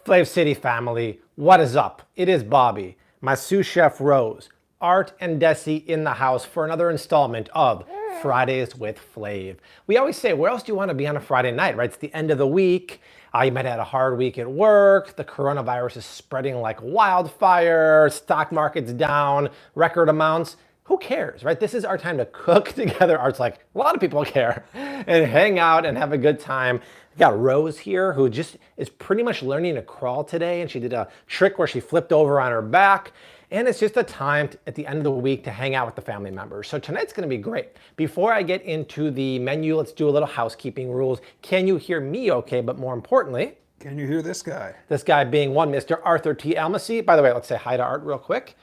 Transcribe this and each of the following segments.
Flav City family, what is up? It is Bobby, my sous chef Rose, Art and Desi in the house for another installment of Fridays with Flav. We always say, where else do you want to be on a Friday night, right? It's the end of the week. You might have had a hard week at work. The coronavirus is spreading like wildfire. Stock market's down, record amounts. Who cares, right? This is our time to cook together. Art's like, a lot of people care, and hang out and have a good time. We got Rose here who just is pretty much learning to crawl today, and she did a trick where she flipped over on her back. And it's just a time at the end of the week to hang out with the family members. So tonight's gonna be great. Before I get into the menu, let's do a little housekeeping rules. Can you hear me okay? But more importantly, can you hear this guy? This guy being one Mr. Arthur T. Almasy. By the way, let's say hi to Art real quick.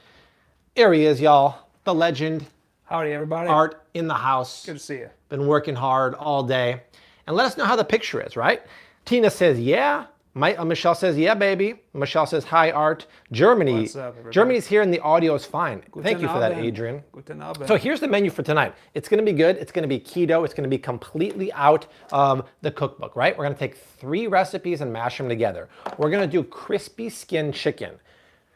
Here he is, y'all. The legend. Howdy, everybody. Art in the house. Good to see you. Been working hard all day. And let us know how the picture is, right? Tina says, yeah. Michelle says, yeah, baby. Michelle says, hi, Art. Germany. What's up, everybody? Germany's here and the audio is fine. Guten Thank you for that, Abend. Adrian. Guten Abend. So here's the menu for tonight. It's gonna be good. It's gonna be keto. It's gonna be completely out of the cookbook, right? We're gonna take 3 recipes and mash them together. We're gonna do crispy skin chicken.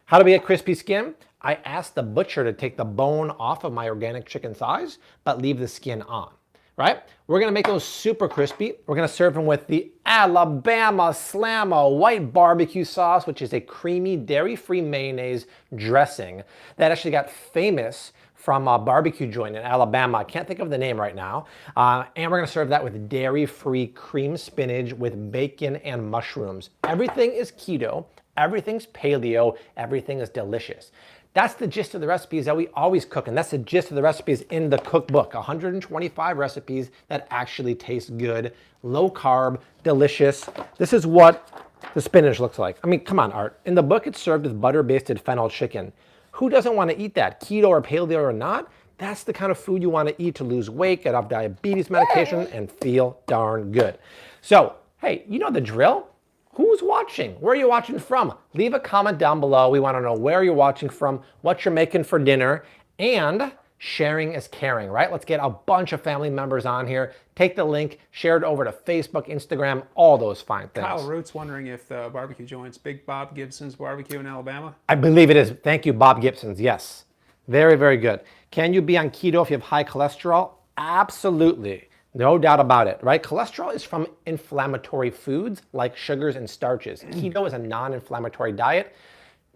How do we get crispy skin? I asked the butcher to take the bone off of my organic chicken thighs, but leave the skin on, right? We're gonna make those super crispy. We're gonna serve them with the Alabama Slammo white barbecue sauce, which is a creamy dairy-free mayonnaise dressing that actually got famous from a barbecue joint in Alabama. I can't think of the name right now. And we're gonna serve that with dairy-free cream spinach with bacon and mushrooms. Everything is keto, everything's paleo, everything is delicious. That's the gist of the recipes that we always cook, and that's the gist of the recipes in the cookbook. 125 recipes that actually taste good, low carb, delicious. This is what the spinach looks like. I mean, come on, Art. In the book, it's served with butter-basted fennel chicken. Who doesn't want to eat that? Keto or paleo or not, that's the kind of food you want to eat to lose weight, get off diabetes medication, and feel darn good. So, hey, you know the drill. Who's watching? Where are you watching from? Leave a comment down below. We want to know where you're watching from, what you're making for dinner, and sharing is caring, right? Let's get a bunch of family members on here. Take the link, share it over to Facebook, Instagram, all those fine things. Kyle Root's wondering if the barbecue joint's Big Bob Gibson's Barbecue in Alabama. I believe it is. Thank you, Bob Gibson's. Yes. Very, very good. Can you be on keto if you have high cholesterol? Absolutely. No doubt about it, right? Cholesterol is from inflammatory foods like sugars and starches. Keto is a non-inflammatory diet.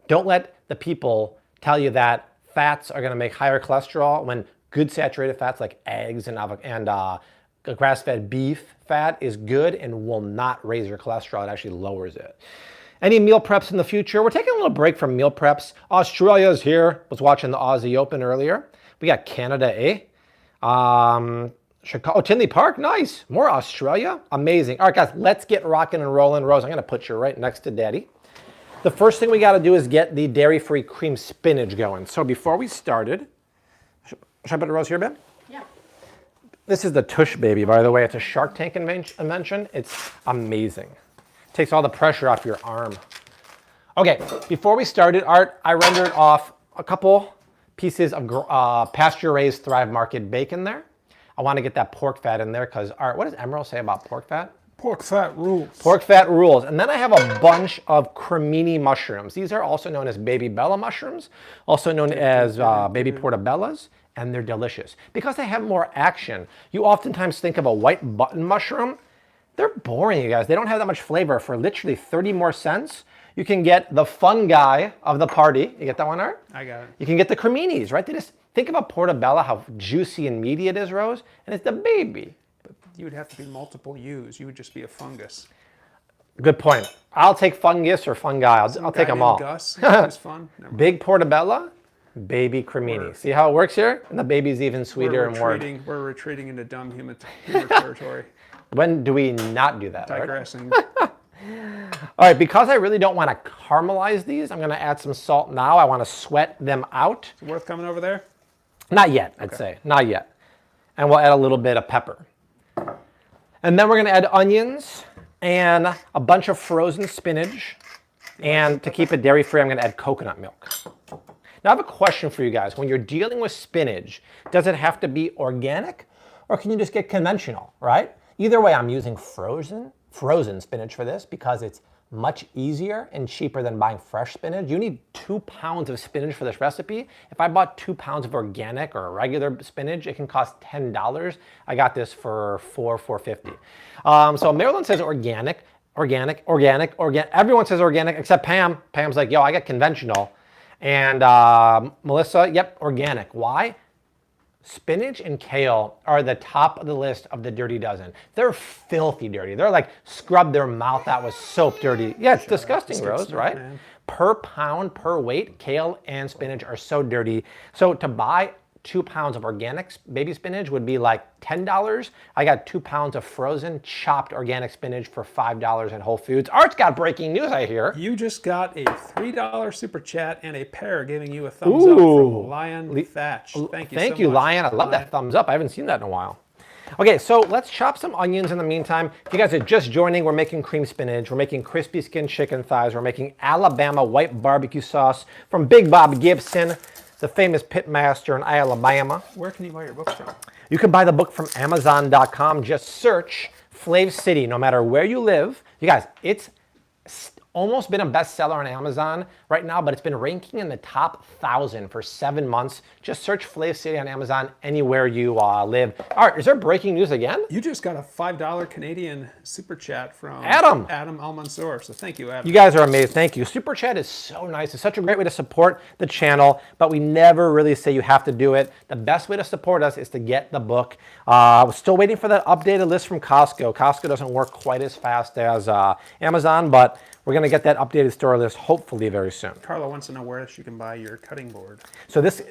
Don't let the people tell you that fats are gonna make higher cholesterol when good saturated fats like eggs and grass-fed beef fat is good and will not raise your cholesterol. It actually lowers it. Any meal preps in the future? We're taking a little break from meal preps. Australia's here. Was watching the Aussie Open earlier. We got Canada, Chicago, Tinley Park, nice. More Australia, amazing. All right, guys, let's get rocking and rolling. Rose, I'm gonna put you right next to Daddy. The first thing we gotta do is get the dairy-free cream spinach going. So before we started, should I put a Rose here, Ben? Yeah. This is the Tush Baby, by the way. It's a Shark Tank invention. It's amazing. Takes all the pressure off your arm. Okay, before we started, Art, I rendered off a couple pieces of pasture-raised Thrive Market bacon there. I want to get that pork fat in there because, Art, what does Emerald say about pork fat? Pork fat rules. Pork fat rules. And then I have a bunch of cremini mushrooms. These are also known as baby bella mushrooms, also known as baby portobellas, and they're delicious. Because they have more action, you oftentimes think of a white button mushroom. They're boring, you guys. They don't have that much flavor. For literally 30 more cents, you can get the fun guy of the party. You get that one, Art? I got it. You can get the creminis, right? They just think about portobello, how juicy and meaty it is, Rose, and it's the baby. But you would have to be multiple U's. You would just be a fungus. Good point. I'll take fungus or fungi. I'll take them all. Gus, is fun. Big portobello, baby cremini. See how it works here? And the baby's even sweeter and more. We're retreating into dumb humor territory. When do we not do that? Digressing. Right? All right, because I really don't want to caramelize these, I'm going to add some salt now. I want to sweat them out. Is it worth coming over there? Not yet, I'd say. Not yet. And we'll add a little bit of pepper. And then we're going to add onions and a bunch of frozen spinach. And to keep it dairy-free, I'm going to add coconut milk. Now, I have a question for you guys. When you're dealing with spinach, does it have to be organic or can you just get conventional, right? Either way, I'm using frozen frozen spinach for this because it's much easier and cheaper than buying fresh spinach. You need 2 pounds of spinach for this recipe. If I bought 2 pounds of organic or regular spinach, it can cost $10. I got this for $4.50. So Maryland says organic. Everyone says organic except Pam. Pam's like, yo, I got conventional. And Melissa, yep, organic. Why? Spinach and kale are the top of the list of the dirty dozen. They're filthy dirty. They're like scrub their mouth out with soap dirty. Yeah, it's disgusting, Rose, right? Man. Per pound, per weight, kale and spinach are so dirty. So to buy 2 pounds of organic baby spinach would be like $10. I got 2 pounds of frozen chopped organic spinach for $5 in Whole Foods. Art's got breaking news, I hear. You just got a $3 super chat and a pair giving you a thumbs up from Lion Thatch. Thank you so much. Lion. I love that thumbs up. I haven't seen that in a while. Okay, so let's chop some onions in the meantime. If you guys are just joining, we're making cream spinach, we're making crispy skin chicken thighs, we're making Alabama white barbecue sauce from Big Bob Gibson, the famous pit master in Alabama. Where can you buy your books from? You can buy the book from Amazon.com. Just search Flav City, no matter where you live. You guys, it's almost been a bestseller on Amazon right now, but it's been ranking in the top 1,000 for 7 months. Just search Flav City on Amazon anywhere you live. Art, is there breaking news again? You just got a $5 Canadian super chat from Adam Al-Mansour. So thank you, Adam. You guys are amazing. Thank you. Super chat is so nice. It's such a great way to support the channel, but we never really say you have to do it. The best way to support us is to get the book. We're still waiting for that updated list from Costco. Costco doesn't work quite as fast as Amazon, but we're going to get that updated store list hopefully very soon. Carla wants to know where she can buy your cutting board. So this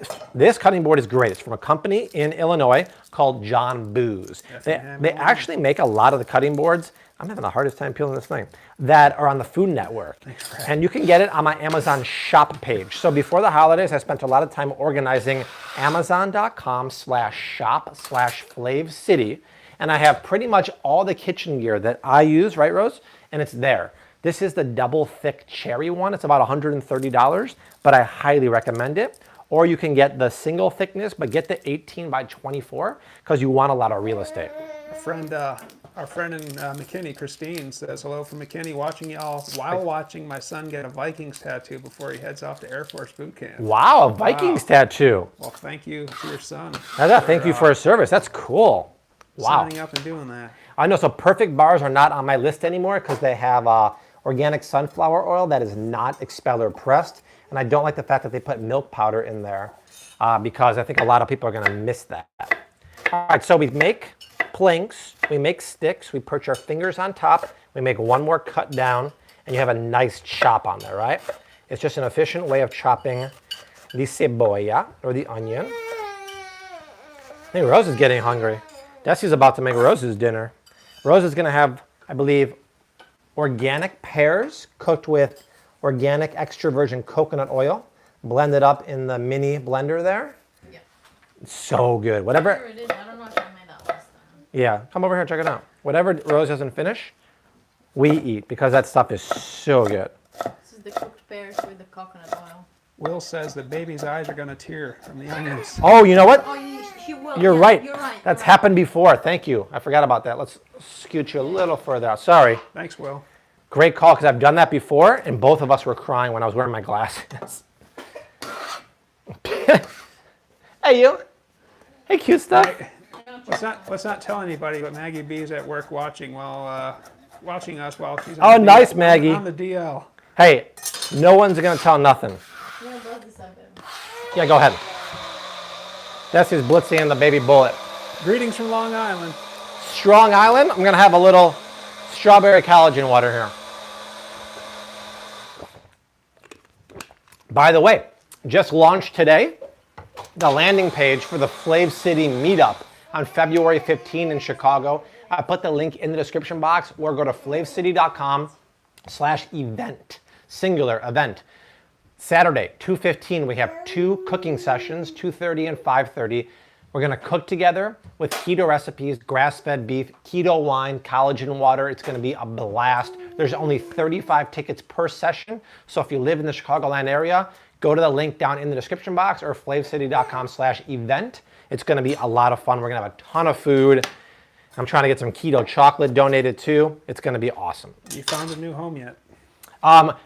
cutting board is great. It's from a company in Illinois called John Booz. They actually make a lot of the cutting boards. I'm having the hardest time peeling this thing. That are on the Food Network. And you can get it on my Amazon shop page. So before the holidays, I spent a lot of time organizing Amazon.com/shop/Flav City. And I have pretty much all the kitchen gear that I use, right, Rose? And it's there. This is the double thick cherry one. It's about $130, but I highly recommend it. Or you can get the single thickness, but get the 18 by 24 because you want a lot of real estate. Our friend in McKinney, Christine, says, hello from McKinney, watching y'all while watching my son get a Vikings tattoo before he heads off to Air Force boot camp. Wow, a Vikings tattoo. Well, thank you to your son. Thank you for his service. That's cool. Wow. Signing up and doing that. I know, so Perfect bars are not on my list anymore because they have organic sunflower oil that is not expeller pressed. And I don't like the fact that they put milk powder in there because I think a lot of people are going to miss that. All right, so we make planks, we make sticks, we perch our fingers on top, we make one more cut down, and you have a nice chop on there, right? It's just an efficient way of chopping the cebolla, or the onion. I think Rose is getting hungry. Desi's about to make Rose's dinner. Rose is going to have, I believe, organic pears cooked with organic extra virgin coconut oil, blended up in the mini blender there. Yeah. It's so good. Whatever. I don't know if I made that last time. Yeah, come over here and check it out. Whatever Rose doesn't finish, we eat because that stuff is so good. This is the cooked pears with the coconut oil. Will says that baby's eyes are going to tear from the onions. Oh, you know what? Oh, she will. You're right. You're right. That's happened before. Thank you. I forgot about that. Let's scoot you a little further out. Sorry. Thanks, Will. Great call, because I've done that before, and both of us were crying when I was wearing my glasses. Hey, you. Hey, cute stuff. Let's not tell anybody, but Maggie B is at work watching us while she's on the nice, Maggie. On the DL. Hey, no one's going to tell nothing. Yeah, both decided. Yeah, go ahead. That's his Blitzy and the baby bullet. Greetings from Long Island. Strong Island. I'm going to have a little strawberry collagen water here. By the way, just launched today the landing page for the Flav City meetup on February 15 in Chicago. I put the link in the description box, or go to flavcity.com/event, singular event. Saturday, 2:15, we have 2 cooking sessions, 2:30 and 5:30. We're gonna cook together with keto recipes, grass-fed beef, keto wine, collagen water. It's gonna be a blast. There's only 35 tickets per session. So if you live in the Chicagoland area, go to the link down in the description box or flavcity.com/event. It's gonna be a lot of fun. We're gonna have a ton of food. I'm trying to get some keto chocolate donated too. It's going to be awesome. You found a new home yet?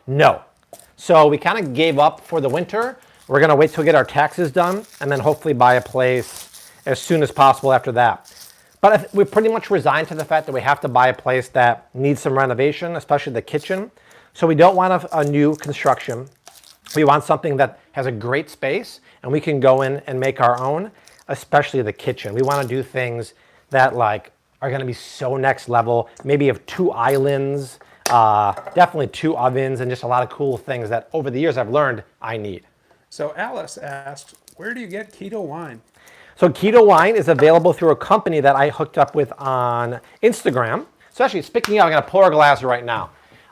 No. So we kind of gave up for the winter. We're going to wait till we get our taxes done and then hopefully buy a place as soon as possible after that. But we're pretty much resigned to the fact that we have to buy a place that needs some renovation, especially the kitchen. So we don't want a new construction. We want something that has a great space and we can go in and make our own, especially the kitchen. We want to do things that like are going to be so next level. Maybe you have 2 islands, definitely 2 ovens, and just a lot of cool things that over the years I've learned I need. So Alice asked, where do you get keto wine? So keto wine is available through a company that I hooked up with on Instagram. So actually, speaking of, I'm going to pour a glass right now.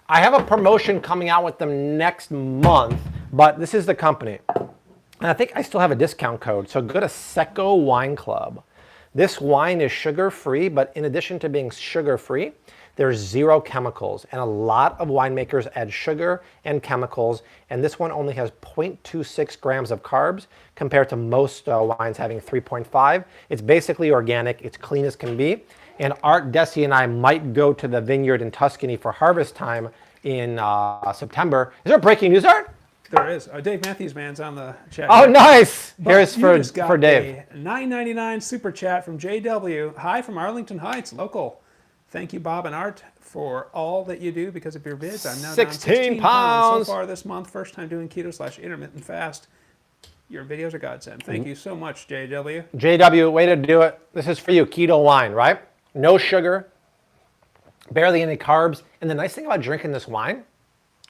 I have a promotion coming out with them next month, but this is the company. And I think I still have a discount code. So go to Secco Wine Club. This wine is sugar-free, but in addition to being sugar-free, there's 0 chemicals. And a lot of winemakers add sugar and chemicals. And this one only has 0.26 grams of carbs compared to most wines having 3.5. It's basically organic. It's clean as can be. And Art, Desi, and I might go to the vineyard in Tuscany for harvest time in September. Is there breaking news, Art? There is. Dave Matthews Man's on the chat. Oh, nice. But Here's you just got for Dave. a $9.99 super chat from JW. Hi from Arlington Heights, local. Thank you, Bob and Art, for all that you do because of your vids. I'm now down 16 pounds so far this month. First time doing keto/intermittent fast. Your videos are godsend. Thank you so much, JW. JW, way to do it. This is for you, keto wine, right? No sugar, barely any carbs. And the nice thing about drinking this wine,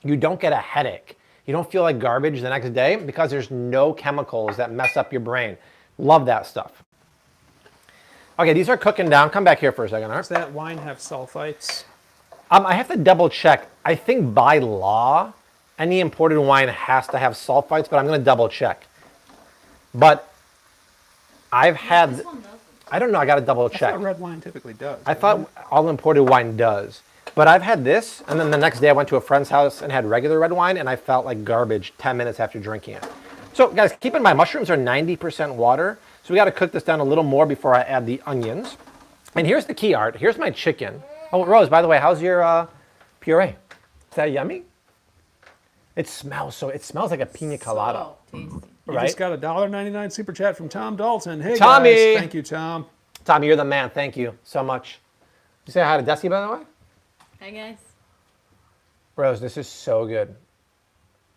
you don't get a headache. You don't feel like garbage the next day because there's no chemicals that mess up your brain. Love that stuff. Okay, these are cooking down. Come back here for a second, Art. Does that wine have sulfites? I have to double check. I think by law, any imported wine has to have sulfites, but I'm going to double check. But I've had, This one doesn't. I don't know, I got to double I check. thought red wine typically does. I thought all imported wine does. But I've had this, and then the next day I went to a friend's house and had regular red wine, and I felt like garbage 10 minutes after drinking it. So guys, keep in mind, mushrooms are 90% water, so we got to cook this down a little more before I add the onions. And here's the key, Art. Here's my chicken. Oh, Rose, by the way, how's your puree? Is that yummy? It smells like a pina colada. So tasty. You right? just got a $1.99 super chat from Tom Dalton. Hey, Tommy! guys. Thank you, Tom. Tommy, you're the man. Thank you so much. You say hi to Desi, by the way? Hi guys. Rose, this is so good.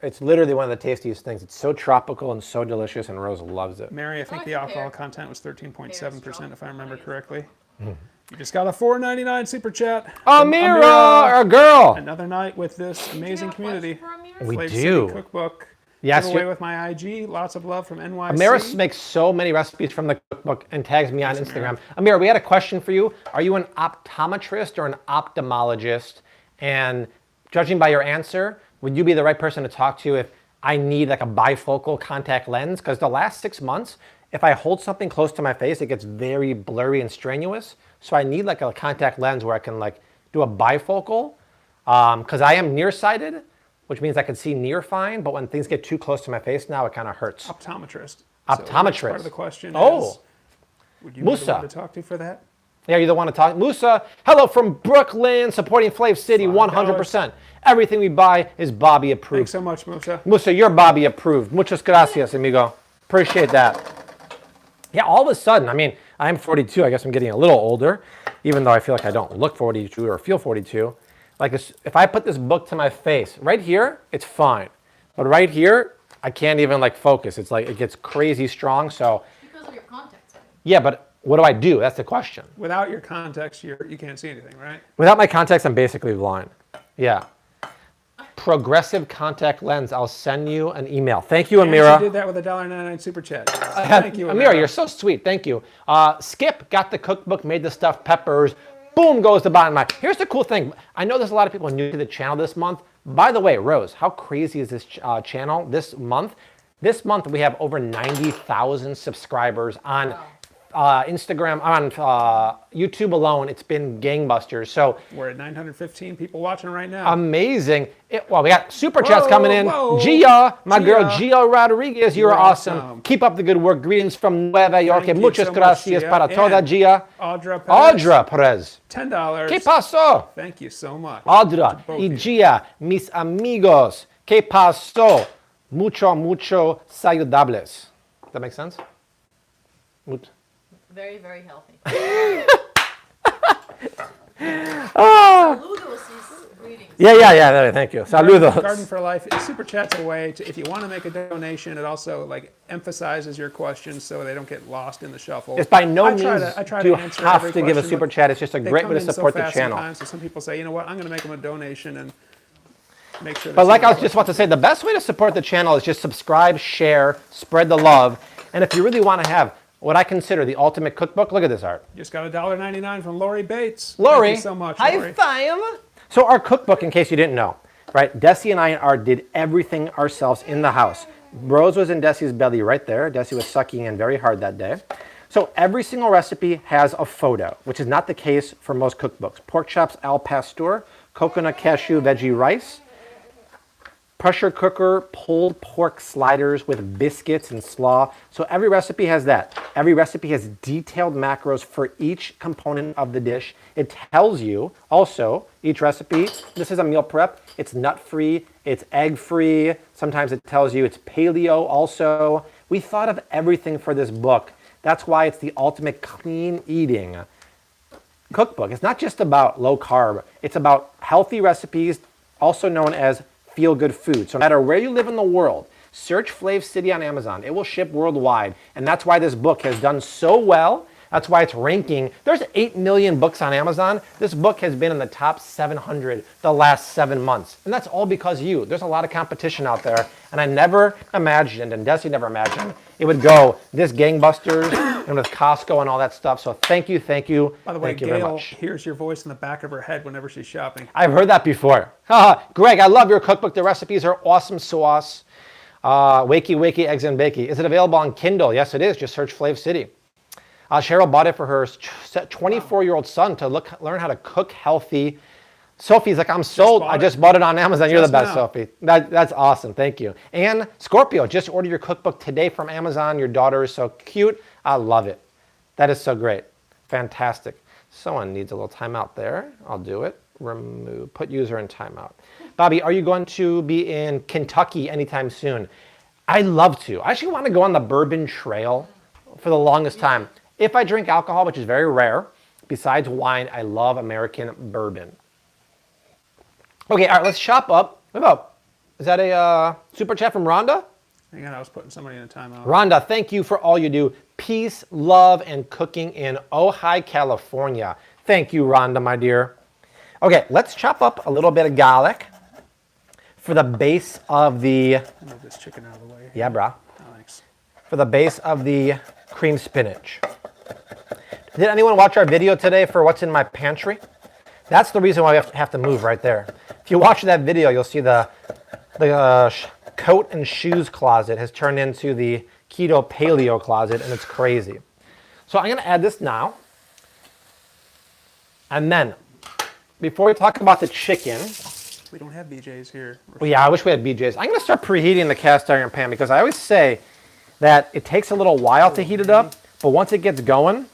It's literally one of the tastiest things. It's so tropical and so delicious, and Rose loves it. Mary, I think like the the alcohol pear. content was 13.7%, strong. if I remember Amazing. correctly. You just got a $4.99 super chat. Oh, from Amira, our girl. Another night with this amazing community. We Flavor do. City Cookbook. Yes, Giveaway you're- with my IG. Lots of love from NYC. Amira makes so many recipes from the cookbook and tags me on Instagram. Amira, we had a question for you. Are you an optometrist or an ophthalmologist? And judging by your answer, would you be the right person to talk to if I need like a bifocal contact lens? Because the last 6 months, if I hold something close to my face, it gets very blurry and strenuous. So I need like a contact lens where I can like do a bifocal because I am nearsighted, which means I can see near fine. But when things get too close to my face now, it kind of hurts. Optometrist. Optometrist. So the next part of the question Oh. is, would you be Musa. the one to talk to for that? Yeah, you're the one to talk. Musa, hello from Brooklyn, supporting Flav City, $5. 100%. Everything we buy is Bobby approved. Thanks so much, Musa. Musa, you're Bobby approved. Muchas gracias, amigo. Appreciate that. Yeah, all of a sudden, I mean, I'm 42. I guess I'm getting a little older, even though I feel like I don't look 42 or feel 42. Like this, if I put this book to my face, right here, it's fine. But right here, I can't even like focus. It's like, it gets crazy strong. So Because of your contacts. yeah, but what do I do? That's the question. Without your contacts, you can't see anything, right? Without my contacts, I'm basically blind. Yeah. Progressive contact lens. I'll send you an email. Thank you, And Amira. she did that with a $1.99 super chat. Thank you, Amira, you're so sweet. Thank you. Skip got the cookbook, made the stuffed peppers. Boom goes the bottom line. Here's the cool thing. I know there's a lot of people new to the channel this month. By the way, Rose, how crazy is this channel this month? This month we have over 90,000 subscribers on Instagram, on YouTube alone, it's been gangbusters. So We're at 915 people watching right now. amazing. Well, we got super chats coming in. whoa. Gia, my girl Gia. Gia Rodriguez, you're awesome. awesome. Keep up the good work. Greetings from Nueva York. Thank you Muchas so much, gracias Gia. para toda, And Gia. Audra Perez, Audra Perez. $10. ¿Qué pasó? Thank you so much. Audra Both y of you. Gia, mis amigos. ¿Qué pasó? Mucho saludables. Does that make sense? Very, very healthy. Oh. Saludos is greetings. Yeah. Thank you. Saludos. Garden for Life. Super Chat's a way to, if you want to make a donation, it also like emphasizes your questions so they don't get lost in the shuffle. It's by no I means try do you to answer have every to give a question, super but chat. It's just a they great come way to in so support the fast channel. sometimes, so some people say, you know what, I'm going to make them a donation and make sure. But like I was just about to say, the best way to support the channel is just subscribe, share, spread the love. And if you really want to have what I consider the ultimate cookbook, look at this art. Just got $1.99 from Lori Bates. Lori, Thank you so much, high Lori. five. So our cookbook, in case you didn't know, right? Desi and I and Art did everything ourselves in the house. Rose was in Desi's belly right there. Desi was sucking in very hard that day. So every single recipe has a photo, which is not the case for most cookbooks. Pork chops al pastor, coconut cashew veggie rice, pressure cooker pulled pork sliders with biscuits and slaw. So every recipe has that. Every recipe has detailed macros for each component of the dish. It tells you also each recipe, this is a meal prep, it's nut-free, it's egg-free. Sometimes it tells you it's paleo also. We thought of everything for this book. That's why it's the ultimate clean eating cookbook. It's not just about low carb. It's about healthy recipes, also known as feel-good food. So no matter where you live in the world, search Flav City on Amazon. It will ship worldwide. And that's why this book has done so well. That's why it's ranking. There's 8 million books on Amazon. This book has been in the top 700 the last 7 months. And that's all because of you. There's a lot of competition out there. And I never imagined, and Desi never imagined, it would go this gangbusters and with Costco and all that stuff. So thank you. By the way, thank you very Gail much. hears your voice in the back of her head whenever she's shopping. I've heard that before. Greg, I love your cookbook. The recipes are awesome sauce. Wakey, eggs and bakey. Is it available on Kindle? Yes, it is. Just search Flav City. Cheryl bought it for her 24-year-old son to learn how to cook healthy. Sophie's like, I'm sold. I just bought it on Amazon. You're the best, Sophie. That's awesome. Thank you. And Scorpio, just order your cookbook today from Amazon. Your daughter is so cute. I love it. That is so great. Fantastic. Someone needs a little timeout there. I'll do it. Remove, put user in timeout. Bobby, are you going to be in Kentucky anytime soon? I'd love to. I actually want to go on the Bourbon Trail for the longest time. If I drink alcohol, which is very rare, besides wine, I love American bourbon. Okay, all right, let's chop up. What about, is that a super chat from Rhonda? Hang on, I was putting somebody in a timeout. Rhonda, thank you for all you do. Peace, love, and cooking in Ojai, California. Thank you, Rhonda, my dear. Okay, let's chop up a little bit of garlic for the base of the... Move this chicken out of the way. Yeah, brah. Oh, thanks. For the base of the cream spinach. Did anyone watch our video today for what's in my pantry? That's the reason why we have to move right there. If you watch that video, you'll see the coat and shoes closet has turned into the keto paleo closet, and it's crazy. So I'm going to add this now. And then, before we talk about the chicken... We don't have BJ's here. Well, yeah, I wish we had BJ's. I'm going to start preheating the cast iron pan because I always say that it takes a little while to heat it up, but once it gets going,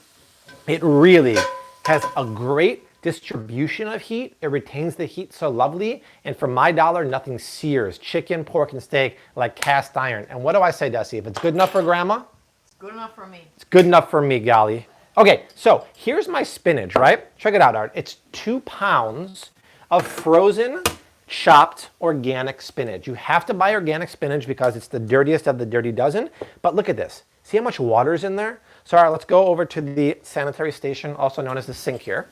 it really has a great distribution of heat. It retains the heat so lovely, and for my dollar, nothing sears chicken, pork, and steak like cast iron. And what do I say, Desi? If it's good enough for grandma, It's good enough for me. it's good enough for me, golly. Okay, so here's my spinach, right? Check it out, Art. It's 2 pounds of frozen, chopped organic spinach. You have to buy organic spinach because it's the dirtiest of the dirty dozen. But look at this. See how much water's in there? So, all right, let's go over to the sanitary station, also known as the sink here.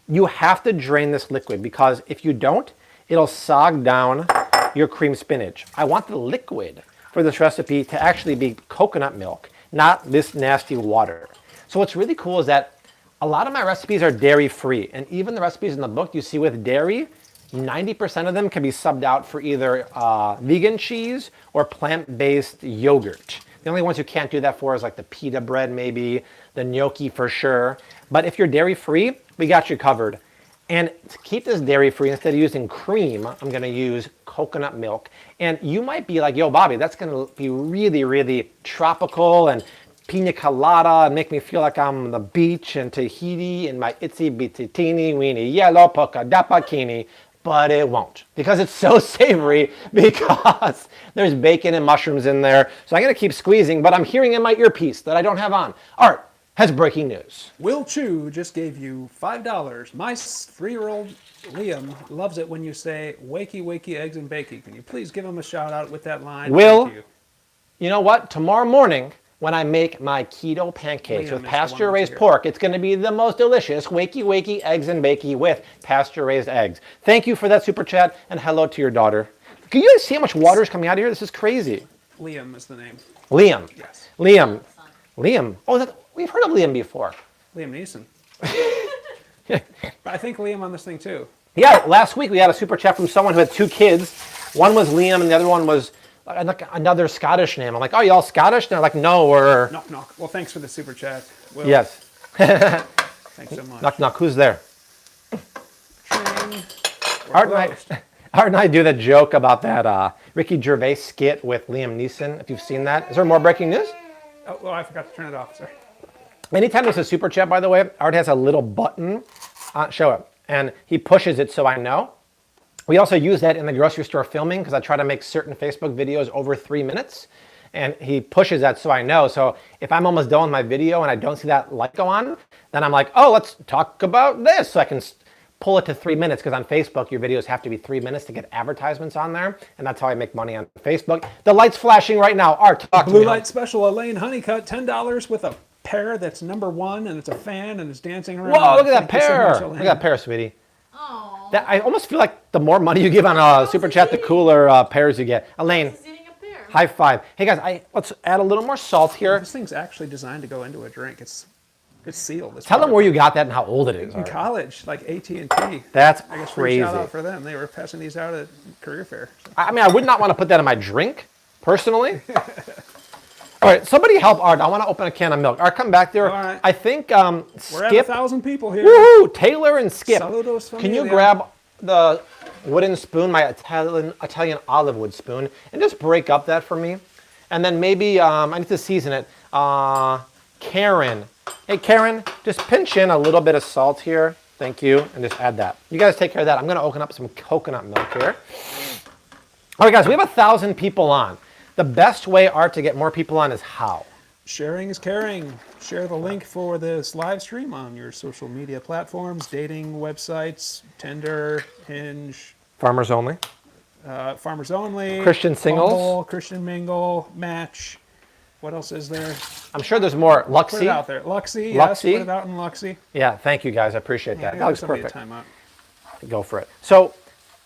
You have to drain this liquid because if you don't, it'll sog down your cream spinach. I want the liquid for this recipe to actually be coconut milk, not this nasty water. So what's really cool is that a lot of my recipes are dairy-free, and even the recipes in the book you see with dairy, 90% of them can be subbed out for either vegan cheese or plant-based yogurt. The only ones you can't do that for is like the pita bread maybe, the gnocchi for sure. But if you're dairy-free, we got you covered. And to keep this dairy-free, instead of using cream, I'm gonna use coconut milk. And you might be like, yo, Bobby, that's gonna be really, really tropical and pina colada and make me feel like I'm on the beach in Tahiti in my itsy bitsy teeny weeny yellow polka dot bikini. But it won't, because it's so savory, because there's bacon and mushrooms in there. So I'm gonna keep squeezing, but I'm hearing in my earpiece that I don't have on. Art has breaking news. Will Chu just gave you $5. My 3-year-old Liam loves it when you say wakey, wakey, eggs and bakey. Can you please give him a shout out with that line? Will, Thank you. You know what? Tomorrow morning, when I make my keto pancakes with pasture-raised pork, it's going to be the most delicious wakey, wakey, eggs and bakey with pasture-raised eggs. Thank you for that super chat, and hello to your daughter. Can you guys see how much water is coming out of here? This is crazy. Liam is the name. Liam. Yes. Liam. Liam. Oh, we've heard of Liam before. Liam Neeson. But I think Liam on this thing too. Yeah, last week we had a super chat from someone who had 2 kids. One was Liam and the other one was another Scottish name. I'm like, oh, y'all Scottish? And they're like, no, we're... Knock, knock. Well, thanks for the super chat, Will. Yes. Thanks so much. Knock, knock. Who's there? Tring. Art and I do the joke about that Ricky Gervais skit with Liam Neeson, if you've seen that. Is there more breaking news? Oh, well, I forgot to turn it off. Sorry. Anytime there's a super chat, by the way, Art has a little button. Show it. And he pushes it so I know. We also use that in the grocery store filming because I try to make certain Facebook videos over 3 minutes. And he pushes that so I know. So if I'm almost done with my video and I don't see that light go on, then I'm like, oh, let's talk about this. So I can pull it to 3 minutes, because on Facebook, your videos have to be 3 minutes to get advertisements on there. And that's how I make money on Facebook. The light's flashing right now. Art, talk to me. Blue light special, Elaine Honeycutt, $10 with a pear that's #1 and it's a fan and it's dancing around. Whoa, look at that Thank you so pear. much, Look at that pear, sweetie. Oh. I almost feel like the more money you give on a super chat, the cooler pears you get. Elaine, He's eating a pear. high five. Hey guys, let's add a little more salt here. This thing's actually designed to go into a drink. It's sealed. Tell them where you got that and how old it is. In Art. college, like AT&T. That's I guess crazy. free shout out for them. They were passing these out at career fair. So. I mean, I would not want to put that in my drink, personally. All right, somebody help Art. I want to open a can of milk. Art, come back there. All right. I think We're Skip. at 1,000 people here. Woohoo! Taylor and Skip. Saludos Can you familia. grab the wooden spoon, my Italian olive wood spoon, and just break up that for me? And then maybe, I need to season it. Karen. Hey, Karen, just pinch in a little bit of salt here. Thank you. And just add that. You guys take care of that. I'm going to open up some coconut milk here. All right, guys, we have 1,000 people on. The best way, Art, to get more people on is how? Sharing is caring. Share the link for this live stream on your social media platforms, dating websites, Tinder, Hinge, Farmers only. Farmers Only, Christian Singles. Bumble, Christian Mingle, Match. What else is there? I'm sure there's more. Put it out Luxie. there. Luxie, yes, Luxie. put it out in Luxie. Yeah, thank you guys. I appreciate that. That looks perfect. Time out. Go for it. So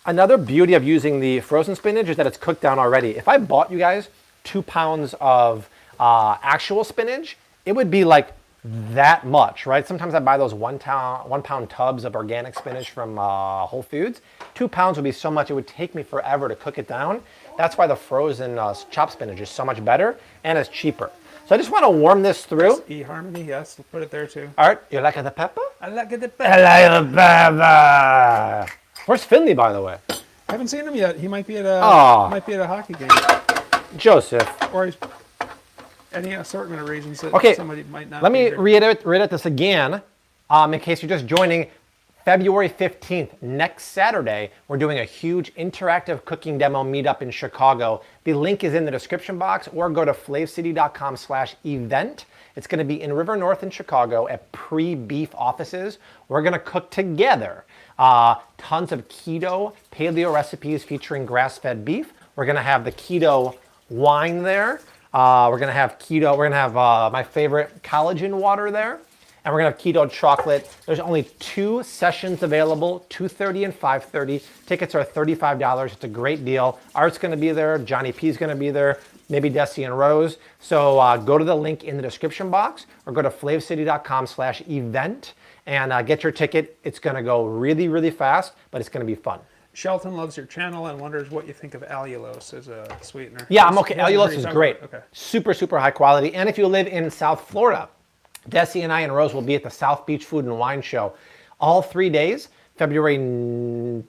another beauty of using the frozen spinach is that it's cooked down already. If I bought you guys 2 pounds of actual spinach, it would be like that much, right? Sometimes I buy those 1 pound tubs of organic spinach from Whole Foods. 2 pounds would be so much, it would take me forever to cook it down. That's why the frozen chopped spinach is so much better and it's cheaper. So I just want to warm this through. eHarmony, yes, we'll put it there too. Art, you like the pepper? I like it the I best. like the pepper. Where's Finley, by the way? I haven't seen him yet. He might be at a Aw. hockey game, Joseph. or he's any assortment of reasons that Okay, somebody might not. let be me here. reiterate this again, in case you're just joining. February 15th, next Saturday, we're doing a huge interactive cooking demo meetup in Chicago. The link is in the description box, or go to flavecity.com/event. It's going to be in River North in Chicago at Pre-Beef offices. We're going to cook together tons of keto, paleo recipes featuring grass-fed beef. We're going to have the keto wine there. We're going to have keto. We're going to have my favorite collagen water there. And we're going to have keto chocolate. There's only 2 sessions available, 2:30 and 5:30. Tickets are $35. It's a great deal. Art's going to be there. Johnny P's going to be there. Maybe Desi and Rose. So go to the link in the description box or go to flavecity.com/event and get your ticket. It's going to go really, really fast, but it's going to be fun. Shelton loves your channel and wonders what you think of allulose as a sweetener. Yeah, I'm okay. Allulose is great. Okay. Super, super high quality. And if you live in South Florida, Desi and I and Rose will be at the South Beach Food and Wine Show all 3 days, February 19th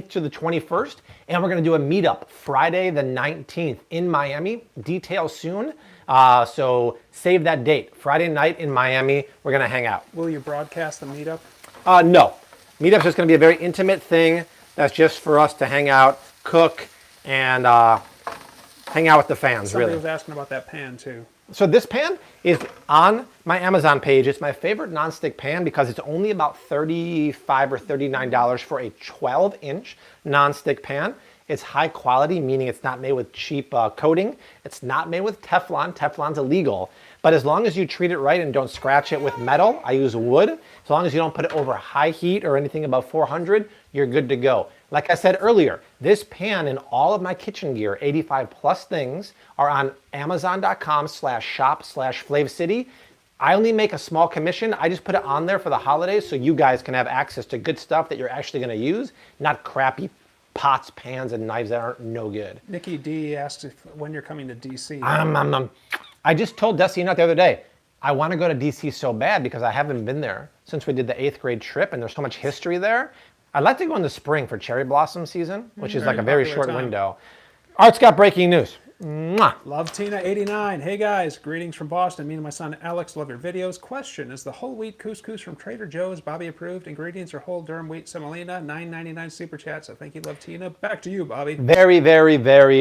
to the 21st. And we're going to do a meetup Friday the 19th in Miami. Details soon. So save that date. Friday night in Miami, we're going to hang out. Will you broadcast the meetup? No. Meetup's just going to be a very intimate thing that's just for us to hang out, cook, and hang out with the fans, Somebody really. was asking about that pan, too. So this pan is on my Amazon page. It's my favorite nonstick pan because it's only about $35 or $39 for a 12-inch nonstick pan. It's high quality, meaning it's not made with cheap coating. It's not made with Teflon. Teflon's illegal. But as long as you treat it right and don't scratch it with metal, I use wood. As long as you don't put it over high heat or anything above 400, you're good to go. Like I said earlier, this pan and all of my kitchen gear, 85 plus things, are on Amazon.com/shop/FlavCity. I only make a small commission. I just put it on there for the holidays so you guys can have access to good stuff that you're actually going to use, not crappy pots, pans, and knives that aren't no good. Nikki D asked when you're coming to DC. I just told Desi the other day, I want to go to DC so bad because I haven't been there since we did the 8th grade trip and there's so much history there. I'd like to go in the spring for cherry blossom season, which is like a very short window. Art's got breaking news. Mwah. Love Tina 89. Hey guys, greetings from Boston. Me and my son Alex love your videos. Question: is the whole wheat couscous from Trader Joe's Bobby approved? Ingredients are whole durum wheat semolina. $9.99 super chat. So thank you, Love Tina. Back to you, Bobby. Very, very, very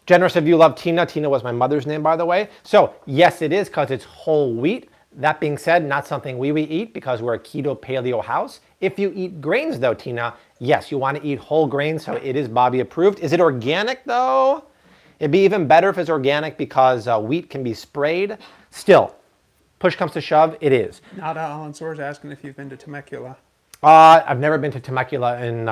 generous of you, Love Tina. Tina was my mother's name, by the way. So yes, it is because it's whole wheat. That being said, not something we eat because we're a keto paleo house. If you eat grains though, Tina, yes, you want to eat whole grains, so it is Bobby approved. Is it organic though? It'd be even better if it's organic because wheat can be sprayed. Still, push comes to shove, it is. Not Alan Soares asking if you've been to Temecula. I've never been to Temecula in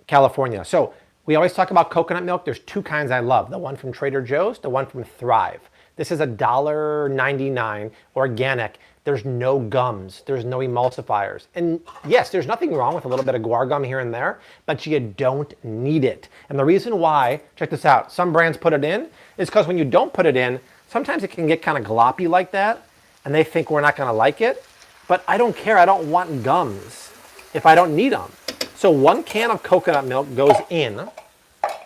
California. So we always talk about coconut milk. There's two kinds I love. The one from Trader Joe's, the one from Thrive. This is $1.99 organic. There's no gums. There's no emulsifiers. And yes, there's nothing wrong with a little bit of guar gum here and there, but you don't need it. And the reason why, check this out, some brands put it in is because when you don't put it in, sometimes it can get kind of gloppy like that, and they think we're not going to like it. But I don't care. I don't want gums if I don't need them. So 1 can of coconut milk goes in,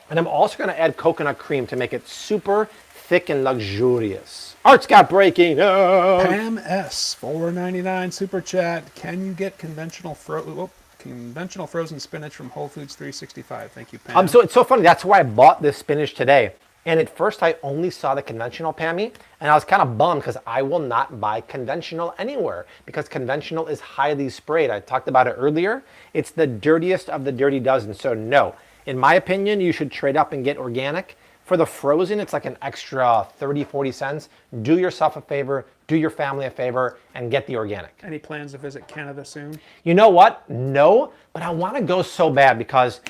and I'm also going to add coconut cream to make it super thick and luxurious. Art's got breaking news. Pam S. $4.99 super chat. Can you get conventional frozen spinach from Whole Foods 365? Thank you, Pam. So it's so funny. That's why I bought this spinach today. And at first I only saw the conventional, Pammy, and I was kind of bummed because I will not buy conventional anywhere because conventional is highly sprayed. I talked about it earlier. It's the dirtiest of the dirty dozen. So no, in my opinion, you should trade up and get organic. For the frozen, it's like an extra 30, 40 cents. Do yourself a favor, do your family a favor, and get the organic. Any plans to visit Canada soon? You know what? No, but I want to go so bad because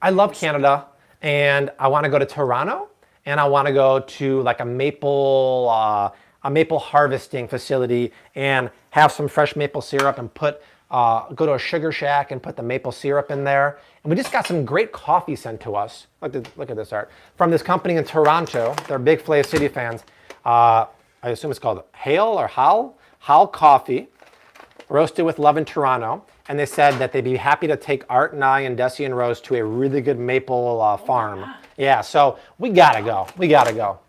I love Canada, and I want to go to Toronto, and I want to go to like a maple harvesting facility and have some fresh maple syrup and go to a sugar shack and put the maple syrup in there. And we just got some great coffee sent to us. Look at this, Art. From this company in Toronto. They're big Flav City fans. I assume it's called Hale or Hal Coffee, roasted with love in Toronto. And they said that they'd be happy to take Art and I and Desi and Rose to a really good maple farm. Yeah, so we gotta go. We gotta go.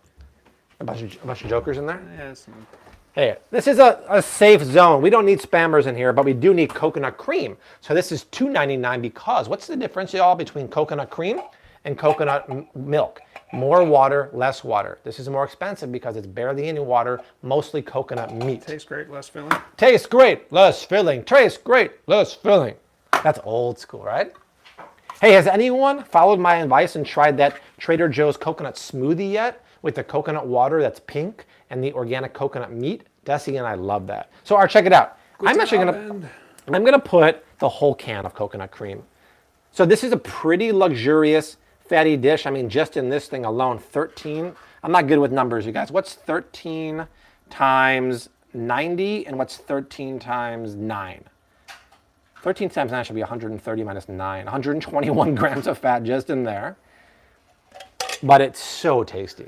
A bunch of jokers in there? Yes. Hey, this is a safe zone. We don't need spammers in here, but we do need coconut cream. So this is $2.99 because what's the difference, y'all, between coconut cream and coconut milk? More water, less water. This is more expensive because it's barely any water, mostly coconut meat. Tastes great, less filling. Tastes great, less filling. Tastes great, less filling. That's old school, right? Hey, has anyone followed my advice and tried that Trader Joe's coconut smoothie yet with the coconut water that's pink and the organic coconut meat? Desi and I love that. So, Art, check it out. I'm gonna put the whole can of coconut cream. So this is a pretty luxurious fatty dish. I mean, just in this thing alone, 13. I'm not good with numbers, you guys. What's 13 times 90 and what's 13 times 9? 13 times 9 should be 130 minus 9. 121 grams of fat just in there. But it's so tasty.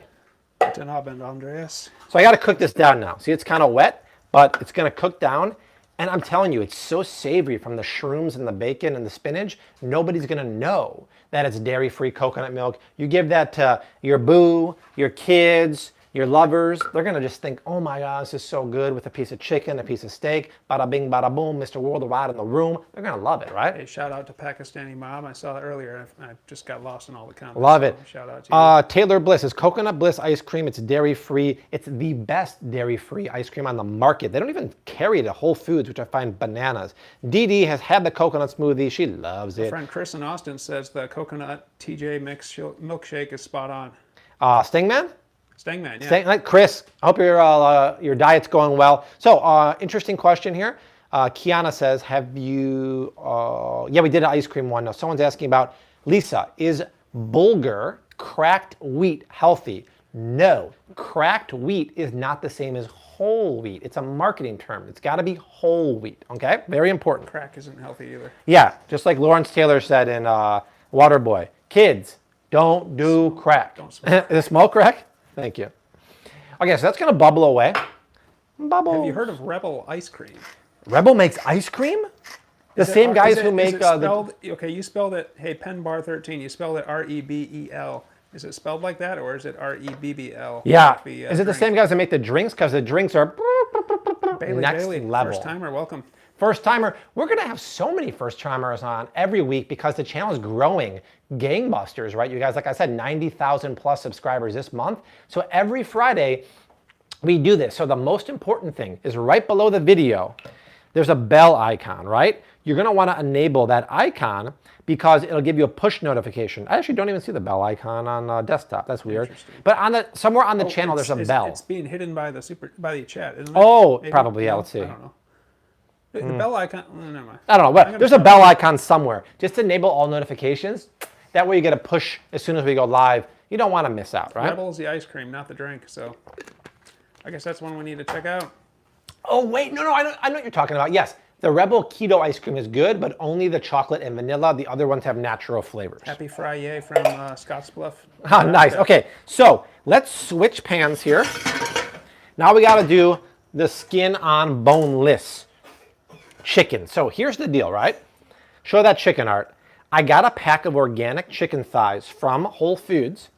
Guten Abend, Andreas. So I got to cook this down now. See, it's kind of wet, but it's going to cook down. And I'm telling you, it's so savory from the shrooms and the bacon and the spinach. Nobody's going to know that it's dairy-free coconut milk. You give that to your boo, your kids, your lovers. They're going to just think, oh my God, this is so good with a piece of chicken, a piece of steak. Bada bing, bada boom, Mr. Worldwide in the room. They're going to love it, right? Hey, shout out to Pakistani Mom. I saw it earlier. I just got lost in all the comments. Love it. So shout out to you. Taylor Bliss is Coconut Bliss ice cream. It's dairy-free. It's the best dairy-free ice cream on the market. They don't even carry it at Whole Foods, which I find bananas. Dee Dee has had the coconut smoothie. She loves My it. friend Chris in Austin says the coconut TJ mix milkshake is spot on. Stingman? Stangman, yeah. Chris, I hope your diet's going well. So, interesting question here. Kiana says, have you, yeah, we did an ice cream one. Now, someone's asking about, Lisa, is Bulgur cracked wheat healthy? No, cracked wheat is not the same as whole wheat. It's a marketing term. It's got to be whole wheat, okay? Very important. Crack isn't healthy either. Yeah, just like Lawrence Taylor said in Waterboy, kids, don't do crack. Don't smoke. Is it smoke crack? Thank you. Okay, so that's going to bubble away. Bubble. Have you heard of Rebel ice cream? Rebel makes ice cream? The same guys who make okay, you spelled it, hey, Penbar 13, you spelled it R-E-B-E-L. Is it spelled like that, or is it R-E-B-B-L? Yeah. Like the, is it the same guys that make the drinks? Because the drinks are next level. First timer, welcome. First timer. We're going to have so many first timers on every week because the channel is growing gangbusters, right? You guys, like I said, 90,000 plus subscribers this month. So every Friday we do this. So the most important thing is right below the video, there's a bell icon, right? You're going to want to enable that icon because it'll give you a push notification. I actually don't even see the bell icon on desktop. That's weird. But on the somewhere on the channel, there's a bell. It's being hidden by the chat, isn't it? Oh, Maybe? probably, yeah. No, Let's see. I don't know. The bell icon, never mind. I don't know, but there's a bell icon somewhere. Just enable all notifications. That way you get a push as soon as we go live. You don't want to miss out, right? Rebel is the ice cream, not the drink. So I guess that's one we need to check out. Oh, wait, no, I know what you're talking about. Yes, the Rebel Keto ice cream is good, but only the chocolate and vanilla. The other ones have natural flavors. Happy Friday from Scottsbluff. Ah, nice. Okay, so let's switch pans here. Now we got to do the skin on boneless chicken. So here's the deal, right? Show that chicken, Art. I got a pack of organic chicken thighs from Whole Foods,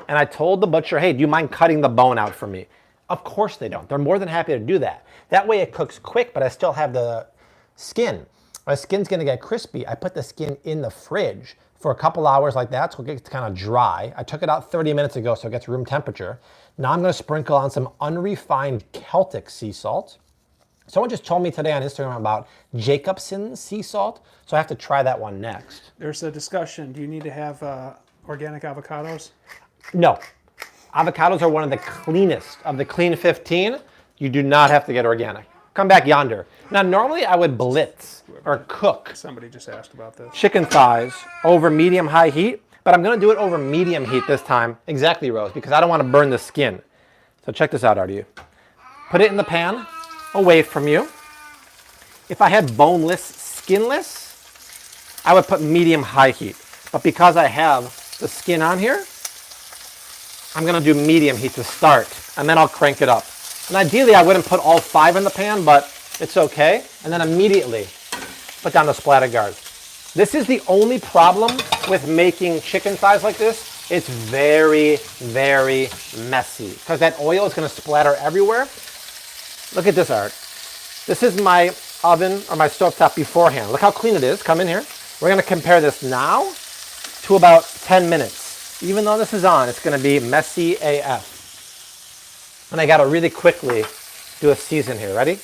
and I told the butcher, hey, do you mind cutting the bone out for me? Of course they don't. They're more than happy to do that. That way it cooks quick, but I still have the skin. My skin's gonna get crispy. I put the skin in the fridge for a couple hours like that, so it gets kind of dry. I took it out 30 minutes ago, so it gets room temperature. Now I'm gonna sprinkle on some unrefined Celtic sea salt. Someone just told me today on Instagram about Jacobsen sea salt, so I have to try that one next. There's a discussion. Do you need to have organic avocados? No. Avocados are one of the cleanest of the clean 15. You do not have to get organic. Come back yonder. Now, normally I would blitz or cook Somebody just asked about this. chicken thighs over medium-high heat, but I'm going to do it over medium heat this time. Exactly, Rose, because I don't want to burn the skin. So check this out, Artie. Put it in the pan, away from you. If I had boneless, skinless, I would put medium-high heat. But because I have the skin on here, I'm going to do medium heat to start, and then I'll crank it up. And ideally, I wouldn't put all 5 in the pan, but it's okay. And then immediately put down the splatter guard. This is the only problem with making chicken thighs like this. It's very, very messy because that oil is going to splatter everywhere. Look at this, Art. This is my oven or my stovetop beforehand. Look how clean it is. Come in here. We're going to compare this now to about 10 minutes. Even though this is on, it's going to be messy AF. And I got to really quickly do a season here. Ready?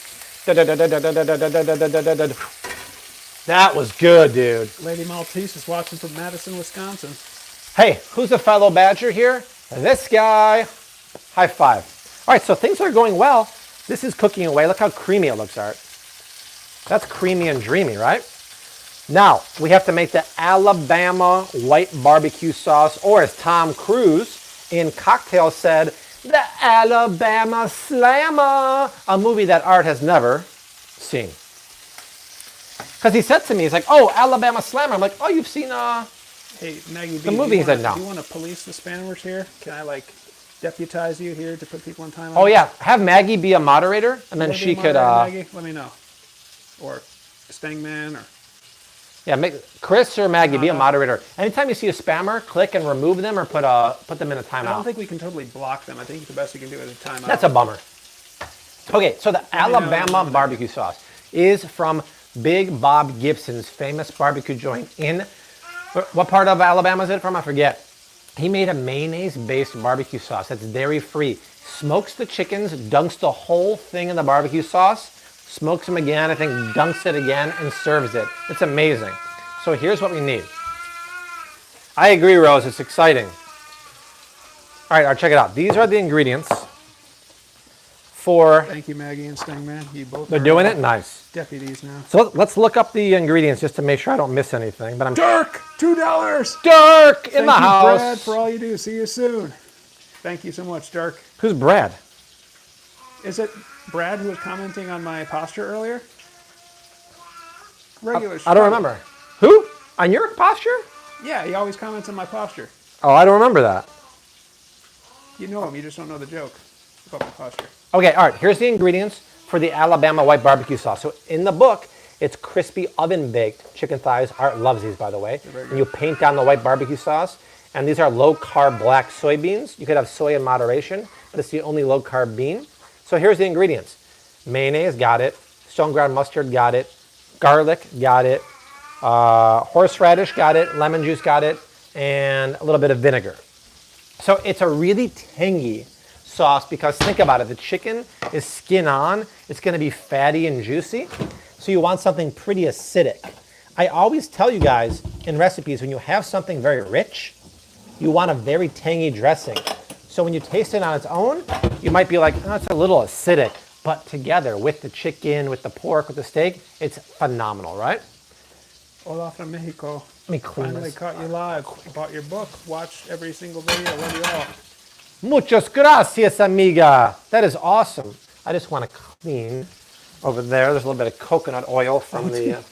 That was good, dude. Lady Maltese is watching from Madison, Wisconsin. Hey, who's a fellow Badger here? This guy. High five. All right, so things are going well. This is cooking away. Look how creamy it looks, Art. That's creamy and dreamy, right? Now, we have to make the Alabama white barbecue sauce, or as Tom Cruise in Cocktail said, the Alabama Slammer, a movie that Art has never seen. Because he said to me, he's like, oh, Alabama Slammer. I'm like, oh, you've seen Hey, Maggie B, the movie. He said no. Do you want to police the spammers here? Can I, like, deputize you here to put people in time? Oh, yeah. Have Maggie be a moderator, and then she could... Maggie? Let me know. Or Stangman, or... Yeah, make Chris or Maggie be a moderator. Anytime you see a spammer, click and remove them or put them in a timeout. I don't think we can totally block them. I think the best we can do is a timeout. That's a bummer. Okay, so the Alabama barbecue sauce is from Big Bob Gibson's famous barbecue joint in... What part of Alabama is it from? I forget. He made a mayonnaise-based barbecue sauce that's dairy-free. Smokes the chickens, dunks the whole thing in the barbecue sauce, smokes them again, I think dunks it again, and serves it. It's amazing. So here's what we need. I agree, Rose. It's exciting. All right, check it out. These are the ingredients for... Thank you, Maggie and Stangman. You both They're doing it? Nice. Deputies now. So let's look up the ingredients just to make sure I don't miss anything. But I'm Dirk, $2. Dirk in the Thank you, house. Brad, for all you do. See you soon. Thank you so much, Dirk. Who's Brad? Is it Brad who was commenting on my posture earlier? Regular. I don't remember. Who? On your posture? Yeah, he always comments on my posture. Oh, I don't remember that. You know him, you just don't know the joke about my posture. Okay, all right, here's the ingredients for the Alabama white barbecue sauce. So in the book, it's crispy oven-baked chicken thighs. Art loves these, by the way. And you paint down the white barbecue sauce. And these are low-carb black soybeans. You could have soy in moderation, but it's the only low-carb bean. So here's the ingredients. Mayonnaise, got it. Stone-ground mustard, got it. Garlic, got it. Horseradish, got it. Lemon juice, got it. And a little bit of vinegar. So it's a really tangy sauce because think about it. The chicken is skin on. It's going to be fatty and juicy. So you want something pretty acidic. I always tell you guys in recipes, when you have something very rich, you want a very tangy dressing. So when you taste it on its own, you might be like, oh, it's a little acidic. But together with the chicken, with the pork, with the steak, it's phenomenal, right? Hola from Mexico. Let me clean Finally this. caught you live. Bought your book. Watched every single video. Love you all. Muchas gracias, amiga. That is awesome. I just want to clean over there. There's a little bit of coconut oil from the...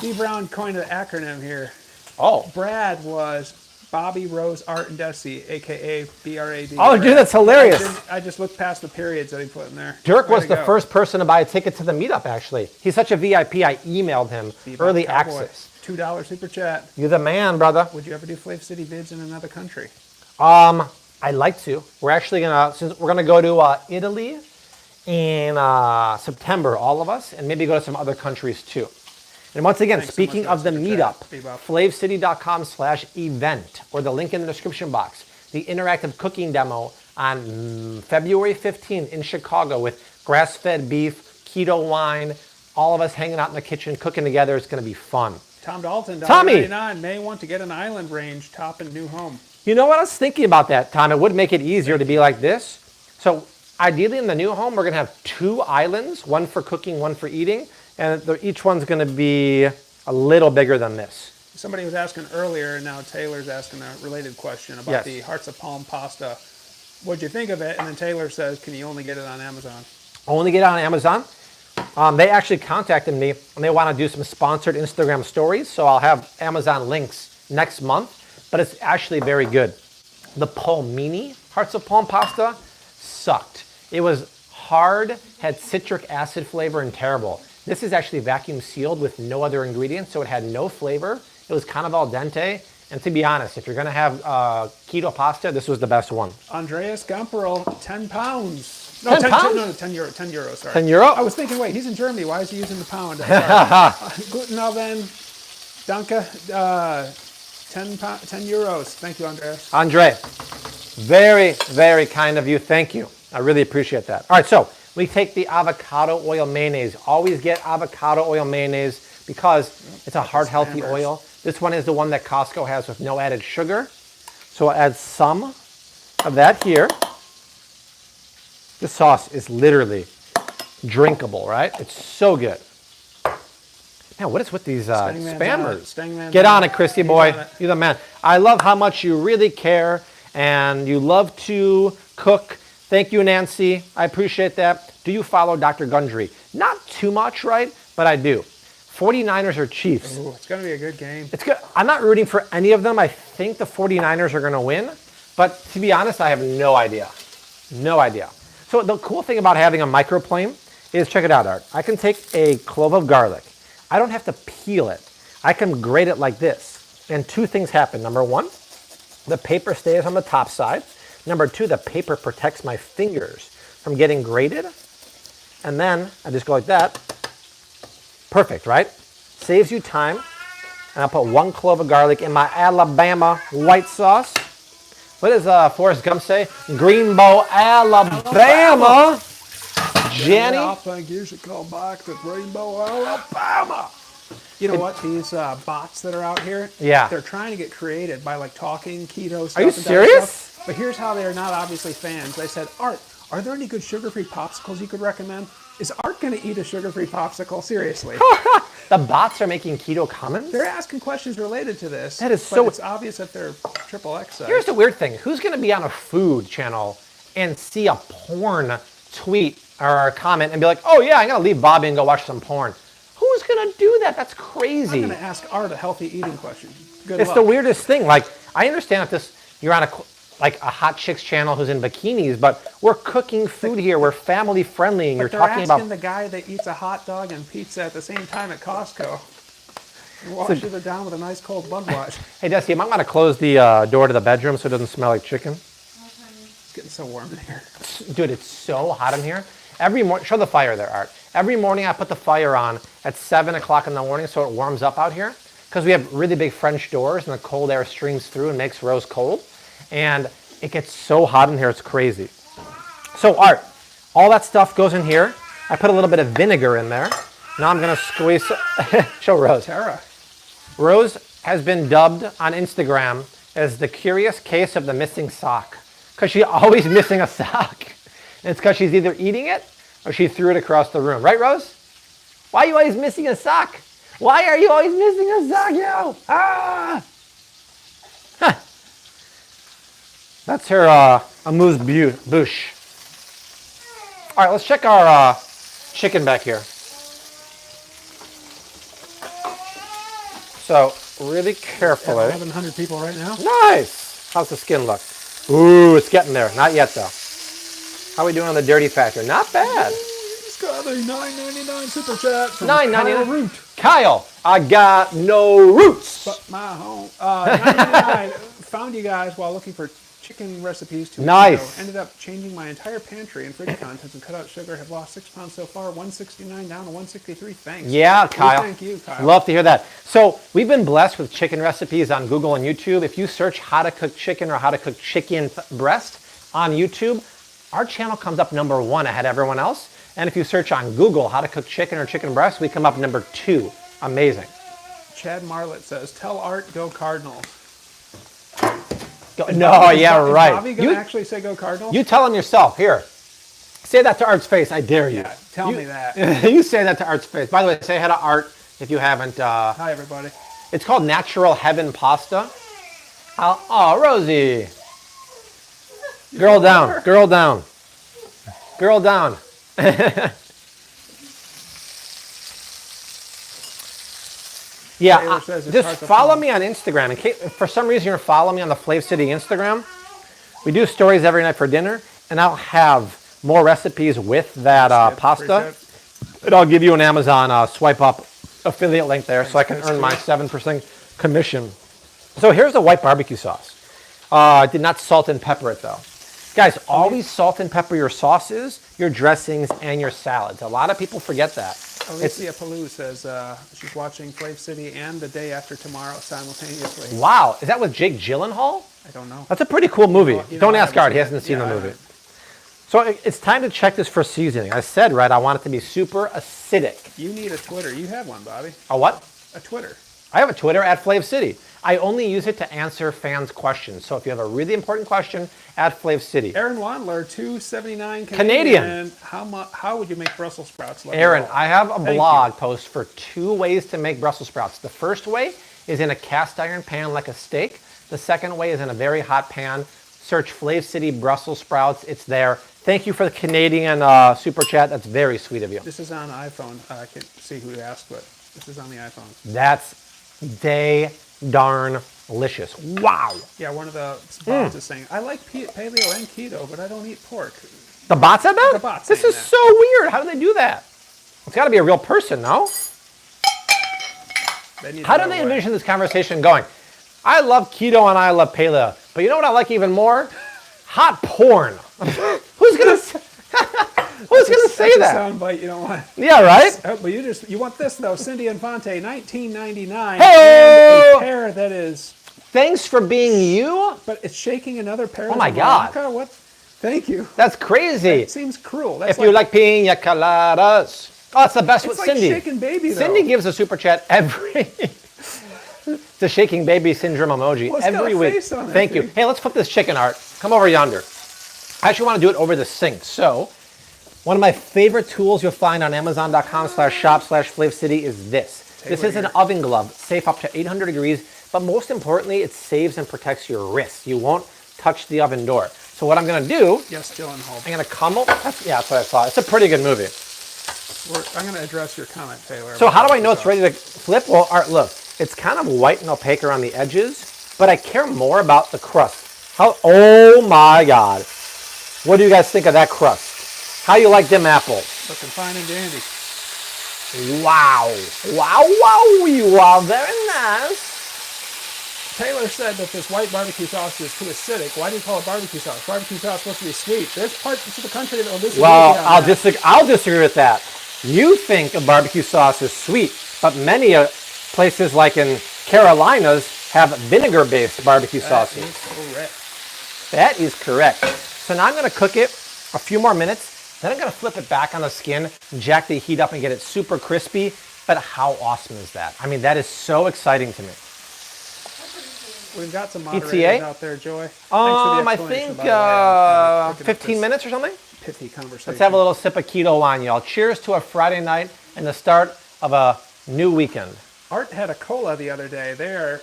D. Brown coined an acronym here. Oh. Brad was Bobby Rose Art and Desi, a.k.a. BRAD. Oh, dude, that's hilarious. I just looked past the periods that he put in there. Dirk Way was to the go. first person to buy a ticket to the meetup, actually. He's such a VIP, I emailed him Bebop early Cowboy. access. $2 super chat. You're the man, brother. Would you ever do Flav City vids in another country? I'd like to. We're actually since we're gonna go to Italy in September, all of us, and maybe go to some other countries too. And once again, Thanks so speaking much of for the the meetup, super chat, flavcity.com/event, or the link in the description box, the interactive cooking demo on February 15th in Chicago with grass-fed beef, keto wine, all of us hanging out in the kitchen, cooking together. It's gonna be fun. Tom Dalton, Tommy! $1.99, may want to get an island range top and new home. You know what? I was thinking about that, Tom. It would make it easier to be like this. So ideally in the new home, we're going to have 2 islands, one for cooking, one for eating. And each one's going to be a little bigger than this. Somebody was asking earlier, and now Taylor's asking a related question about Yes. the Hearts of Palm pasta. What'd you think of it? And then Taylor says, can you only get it on Amazon? Only get it on Amazon. They actually contacted me, and they want to do some sponsored Instagram stories. So I'll have Amazon links next month. But it's actually very good. The Palmini Hearts of Palm pasta sucked. It was hard, had citric acid flavor, and terrible. This is actually vacuum sealed with no other ingredients, so it had no flavor. It was kind of al dente. And to be honest, if you're gonna have keto pasta, this was the best one. Andreas Gamperl, 10 pounds. 10 pounds? No, 10 euro, 10 euros, sorry. 10 euro? I was thinking, wait, he's in Germany. Why is he using the pound? Guten Abend, danke, 10 euros. Thank you, Andreas. Andre, very, very kind of you. Thank you. I really appreciate that. All right, so we take the avocado oil mayonnaise. Always get avocado oil mayonnaise because it's a heart healthy oil. This one is the one that Costco has with no added sugar. So I'll add some of that here. This sauce is literally drinkable, right? It's so good. Man, what is with these spammers? Get on it, Christy boy. You're the man. I love how much you really care and you love to cook. Thank you, Nancy. I appreciate that. Do you follow Dr. Gundry? Not too much, right? But I do. 49ers or Chiefs? Ooh, it's going to be a good game. It's good. I'm not rooting for any of them. I think the 49ers are going to win. But to be honest, I have no idea. No idea. So the cool thing about having a microplane is, check it out, Art. I can take a clove of garlic. I don't have to peel it. I can grate it like this. And two things happen. Number one, the paper stays on the top side. Number two, the paper protects my fingers from getting grated. And then I just go like that. Perfect, right? Saves you time. And I'll put 1 clove of garlic in my Alabama white sauce. What does Forrest Gump say? Greenbow, Alabama. Jenny? I think you should come back to Greenbow, Alabama. You know what? These bots that are out here, Yeah. they're trying to get creative by like talking keto stuff. Are you and serious? stuff. But here's how they're not obviously fans. They said, Art, are there any good sugar-free popsicles you could recommend? Is Art going to eat a sugar-free popsicle? Seriously. The bots are making keto comments? They're asking questions related to this. That is but so- it's obvious that they're XXX size. Here's the weird thing. Who's going to be on a food channel and see a porn tweet or a comment and be like, oh yeah, I'm going to leave Bobby and go watch some porn? Who's going to do that? That's crazy. I'm going to ask Art a healthy eating question. Good It's luck. the weirdest thing. Like, I understand if you're on a hot chicks channel who's in bikinis, but we're cooking food here. We're family friendly, and you're They're talking asking about. the guy that eats a hot dog and pizza at the same time at Costco. Washes it down with a nice cold Bud Watch. Hey, Desi, you might want to close the door to the bedroom so it doesn't smell like chicken. It's getting so warm in here. Dude, it's so hot in here. Every morning, show the fire there, Art. Every morning I put the fire on at 7 o'clock in the morning so it warms up out here. Because we have really big French doors and the cold air streams through and makes Rose cold. And it gets so hot in here, it's crazy. So Art, all that stuff goes in here. I put a little bit of vinegar in there. Now I'm gonna squeeze, show Rose. Tara. Rose has been dubbed on Instagram as the curious case of the missing sock. Because she's always missing a sock. And it's because she's either eating it or she threw it across the room. Right, Rose? Why are you always missing a sock? Why are you always missing a sock, yo? Ah! Huh. That's her amuse-bouche. All right, let's check our chicken back here. So, really carefully. 1,100 people right now. Nice! How's the skin look? Ooh, it's getting there. Not yet, though. How are we doing on the dirty factor? Not bad. Just got a $9.99 super chat from $9.99. Kyle Root. Kyle, I got no roots. But my home. $9.99. Found you guys while looking for chicken recipes to Nice. keto. Ended up changing my entire pantry and fridge contents and cut out sugar. Have lost 6 pounds so far. 169 down to 163. Thanks. Yeah, Kyle. Thank you, Kyle. Love to hear that. So we've been blessed with chicken recipes on Google and YouTube. If you search how to cook chicken or how to cook chicken breast on YouTube, our channel comes up number 1 ahead of everyone else. And if you search on Google how to cook chicken or chicken breast, we come up number 2. Amazing. Chad Marlett says, tell Art go Cardinals. No, yeah, Is right. Bobby going to actually say go Cardinals? You tell him yourself. Here. Say that to Art's face. I dare you. Yeah, tell me that. You say that to Art's face. By the way, say hi to Art if you haven't. Hi, everybody. It's called Natural Heaven Pasta. Oh, Rosie. Girl down. Girl down. Girl down. Yeah, Taylor says it's just hard to follow follow. me on Instagram. In case, if for some reason you're following me on the Flav City Instagram, we do stories every night for dinner, and I'll have more recipes with that pasta. And I'll give you an Amazon swipe up affiliate link there so I can earn my 7% commission. So here's the white barbecue sauce. I did not salt and pepper it though. Guys, always salt and pepper your sauces, your dressings, and your salads. A lot of people forget that. Alicia Palou says she's watching Flav City and The Day After Tomorrow simultaneously. Wow, is that with Jake Gyllenhaal? I don't know. That's a pretty cool movie. You know, Don't I ask haven't Art, he seen hasn't it. seen Yeah, the I movie. haven't. So it's time to check this for seasoning. I said, right, I want it to be super acidic. You need a Twitter. You have one, Bobby. A what? A Twitter. I have a Twitter at Flav City. I only use it to answer fans' questions. So if you have a really important question, at Flav City. Aaron Wandler, $2.79 Canadian. And how would you make Brussels sprouts? Let me Aaron, know. I have a Thank blog you. post for 2 ways to make Brussels sprouts. The first way is in a cast iron pan like a steak. The second way is in a very hot pan. Search Flav City Brussels sprouts. It's there. Thank you for the Canadian super chat. That's very sweet of you. This is on iPhone. I can't see who asked, but This is on the iPhone. That's darn-licious. Wow. Yeah, one of the bots is saying, I like paleo and keto, but I don't eat pork. The bot said that? The bot This saying is that. so weird. How do they do that? It's got to be a real person, no? How do they envision this conversation going? I love keto and I love paleo, but you know what I like even more? Hot porn. Who's gonna say that? Soundbite you don't want. Yeah, right. Oh, but you want this though, Cindy Infante, 1999. Hey! And a pair that is. Thanks for being you. But it's shaking another pair. Oh my God! What? Thank you. That's crazy. It seems cruel. That's if you like pina coladas, oh, it's the best with it's Cindy. Like shaking baby though. Cindy gives a super chat every. The shaking baby syndrome emoji every week. Thank you. Hey, let's flip this chicken, Art. Come over yonder. I actually want to do it over the sink. So, one of my favorite tools you'll find on Amazon.com/shop/FlavCity is this. This is an oven glove, safe up to 800 degrees, but most importantly, it saves and protects your wrists. You won't touch the oven door. So what I'm going to do, yes, Gyllenhaal. I'm going to come over. That's what I thought. It's a pretty good movie. I'm going to address your comment, Taylor. So how do I know it's ready to flip? Well, Art, look. It's kind of white and opaque around the edges, but I care more about the crust. Oh my God. What do you guys think of that crust? How you like them apples? Looking fine and dandy. Wow. Wow, very nice. Taylor said that this white barbecue sauce is too acidic. Why do you call it barbecue sauce? Barbecue sauce is supposed to be sweet. There's parts of the country that will disagree. Well, I'll disagree with that. You think a barbecue sauce is sweet, but many places like in Carolinas have vinegar-based barbecue sauces. That is correct. So now I'm going to cook it a few more minutes. Then I'm going to flip it back on the skin, jack the heat up, and get it super crispy. But how awesome is that? I mean, that is so exciting to me. We've got some moderators out there, Joy. I think 15 minutes or something. Pithy conversation. Let's have a little sip of keto wine, y'all. Cheers to a Friday night and the start of a new weekend. Art had a cola the other day. They are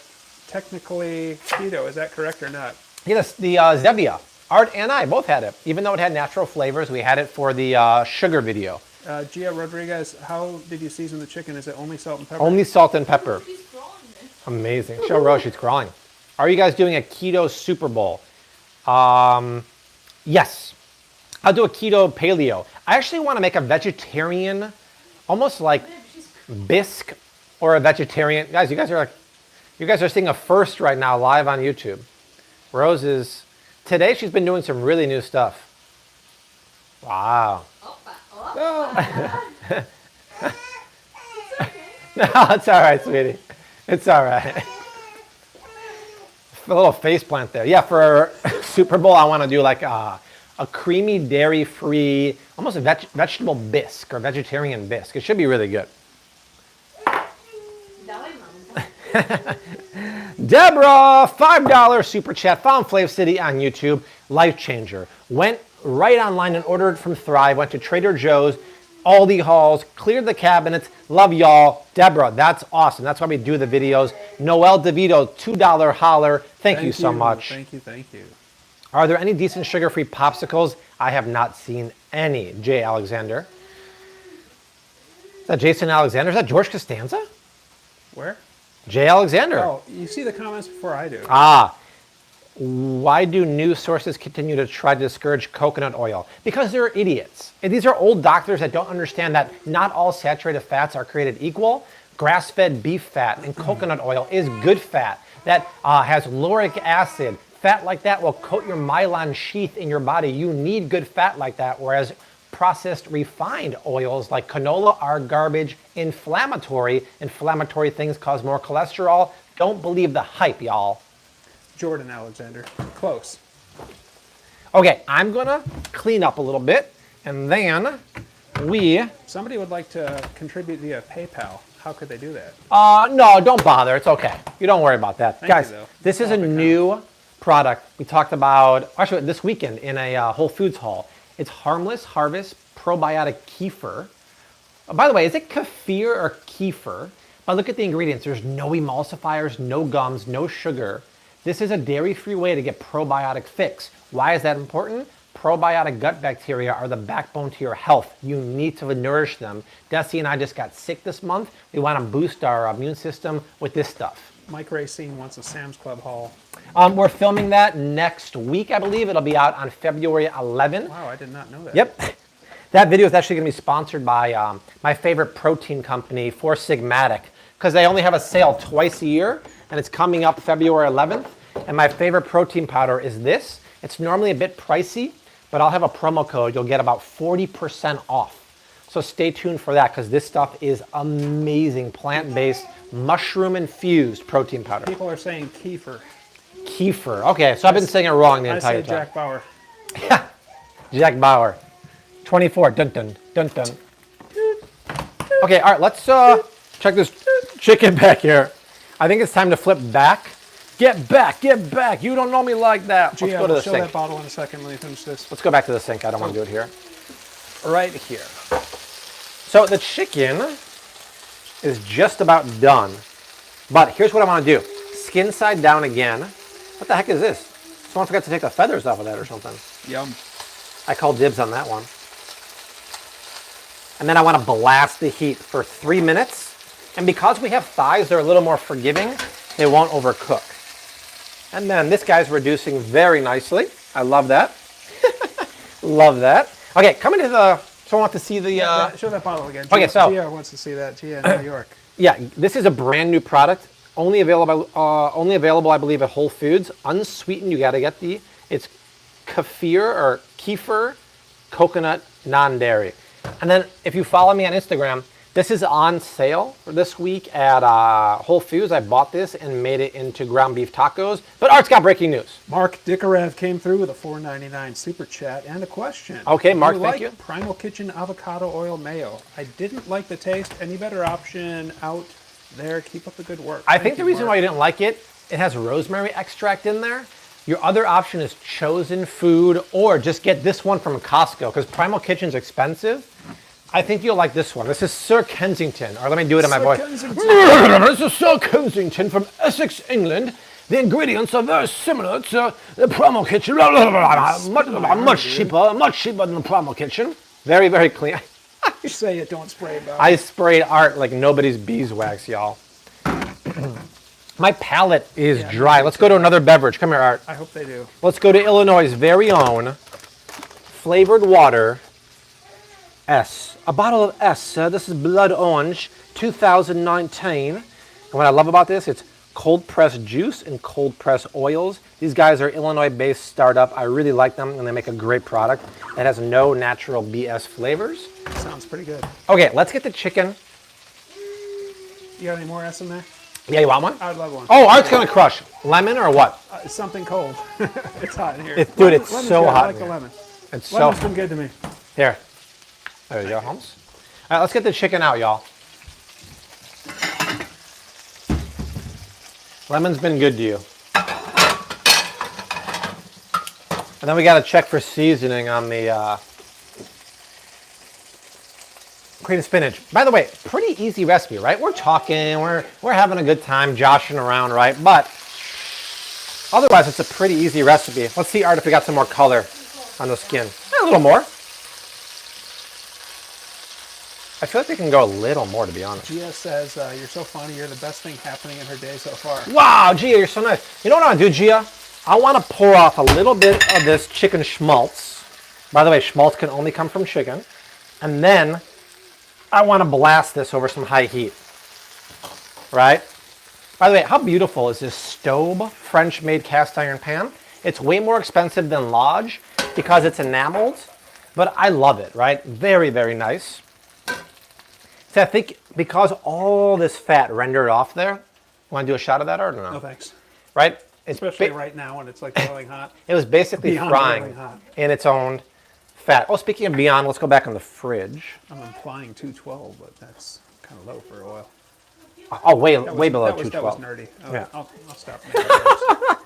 technically keto. Is that correct or not? Yes, the Zevia. Art and I both had it. Even though it had natural flavors, we had it for the sugar video. Gia Rodriguez, how did you season the chicken? Is it only salt and pepper? Only salt and pepper. Amazing. Show Rose, she's crawling. Are you guys doing a keto Super Bowl? Yes. I'll do a keto paleo. I actually want to make a vegetarian, almost like bisque or a vegetarian. Guys, you guys are seeing a first right now live on YouTube. Rose is, today she's been doing some really new stuff. Wow. No, it's all right, sweetie. It's all right. A little face plant there. Yeah, for Super Bowl, I want to do like a creamy, dairy-free, almost a vegetable bisque or vegetarian bisque. It should be really good. Deborah, $5 super chat. Found Flav City on YouTube. Life changer. Went right online and ordered from Thrive. Went to Trader Joe's, Aldi hauls, cleared the cabinets. Love y'all. Deborah, that's awesome. That's why we do the videos. Noel DeVito, $2 holler. Thank you so much. Thank you. Are there any decent sugar-free popsicles? I have not seen any. Jay Alexander. Is that Jason Alexander? Is that George Costanza? Where? Jay Alexander. Oh, you see the comments before I do. Why do news sources continue to try to discourage coconut oil? Because they're idiots. And these are old doctors that don't understand that not all saturated fats are created equal. Grass-fed beef fat and coconut oil is good fat that has lauric acid. Fat like that will coat your myelin sheath in your body. You need good fat like that, whereas processed refined oils like canola are garbage, inflammatory. Inflammatory things cause more cholesterol. Don't believe the hype, y'all. Jordan Alexander. Close. Okay, I'm gonna clean up a little bit, and then Somebody would like to contribute via PayPal. How could they do that? No, don't bother. It's okay. You don't worry about that. Thank Guys, you, though. this is a new product we talked about, actually this weekend in a Whole Foods haul. It's Harmless Harvest Probiotic Kefir. By the way, is it kefir or kefir? But look at the ingredients. There's no emulsifiers, no gums, no sugar. This is a dairy-free way to get probiotic fix. Why is that important? probiotic gut bacteria are the backbone to your health. You need to nourish them. Desi and I just got sick this month. We want to boost our immune system with this stuff. Mike Racine wants a Sam's Club haul. We're filming that next week, I believe. It'll be out on February 11th. Wow, I did not know that. Yep. That video is actually going to be sponsored by my favorite protein company, Four Sigmatic, because they only have a sale twice a year, and it's coming up February 11th. And my favorite protein powder is this. It's normally a bit pricey, but I'll have a promo code. You'll get about 40% off. So stay tuned for that, because this stuff is amazing, plant-based, mushroom-infused protein powder. People are saying kefir. Kefir. Okay, so I've been saying it wrong the entire time. Jack Bauer. Yeah, Jack Bauer. 24. Dun dun dun dun. Okay, all right. Let's check this chicken back here. I think it's time to flip back. Get back, get back. You don't know me like that. Let's go to the show sink. that bottle in a second. Let me finish this. Let's go back to the sink. I don't want to do it here. Right here. So the chicken is just about done. But here's what I want to do. Skin side down again. What the heck is this? Someone forgot to take the feathers off of that or something. Yum. I call dibs on that one. And then I want to blast the heat for 3 minutes. And because we have thighs, they're a little more forgiving. They won't overcook. And then this guy's reducing very nicely. I love that. Love that. Okay, come into the... So I want to see the... show that bottle again. Okay, so... Gia wants to see that. Gia in New York. Yeah, this is a brand new product. Only available, I believe, at Whole Foods. Unsweetened, you got to get the... It's kefir, coconut, non-dairy. And then if you follow me on Instagram, this is on sale for this week at Whole Foods. I bought this and made it into ground beef tacos. But Art's got breaking news. Mark Dikarev came through with a $4.99 super chat and a question. Okay, Mark, thank you. Primal Kitchen avocado oil mayo. I didn't like the taste. Any better option out there? Keep up the good work. I think the reason why you didn't like it, it has rosemary extract in there. Your other option is Chosen Food, or just get this one from Costco, because Primal Kitchen's expensive. I think you'll like this one. This is Sir Kensington, or let me do it in my voice. This is Sir Kensington from Essex, England. The ingredients are very similar to the Primal Kitchen. Much cheaper than the Primal Kitchen. Very, very clean. You say it, don't spray it. I sprayed Art like nobody's beeswax, y'all. My palate is dry. Let's go to another beverage. Come here, Art. I hope they do. Let's go to Illinois' very own flavored water. S. A bottle of S. This is Blood Orange 2019. And what I love about this, it's cold pressed juice and cold pressed oils. These guys are Illinois-based startup. I really like them, and they make a great product that has no natural BS flavors. Sounds pretty good. Okay, let's get the chicken. You got any more S in there? Yeah, you want one? I'd love one. Oh, Art's gonna crush. Lemon or what? Something cold. It's hot in here. Dude, it's Lemon's so good. hot. I like the lemon. It's Lemon's so... been good to me. Here. There you go, Holmes. All right, let's get the chicken out, y'all. Lemon's been good to you. And then we got to check for seasoning on the cream of spinach. By the way, pretty easy recipe, right? We're talking, we're having a good time joshing around, right? But otherwise, it's a pretty easy recipe. Let's see, Art, if we got some more color on the skin. A little more. I feel like they can go a little more, to be honest. Gia says, you're so funny. You're the best thing happening in her day so far. Wow, Gia, you're so nice. You know what I want to do, Gia? I want to pour off a little bit of this chicken schmaltz. By the way, schmaltz can only come from chicken. And then I want to blast this over some high heat. Right? By the way, how beautiful is this Stobe French-made cast iron pan? It's way more expensive than Lodge because it's enameled, but I love it, right? Very, very nice. So I think because all this fat rendered off there, want to do a shot of that, or no? No, thanks. Right? Especially right now when it's like boiling hot. It was basically Beyond frying boiling hot. in its own fat. Oh, speaking of beyond, let's go back in the fridge. I'm implying 212, but that's kind of low for oil. Oh, way below That 212. was nerdy. Yeah. I'll stop. Talk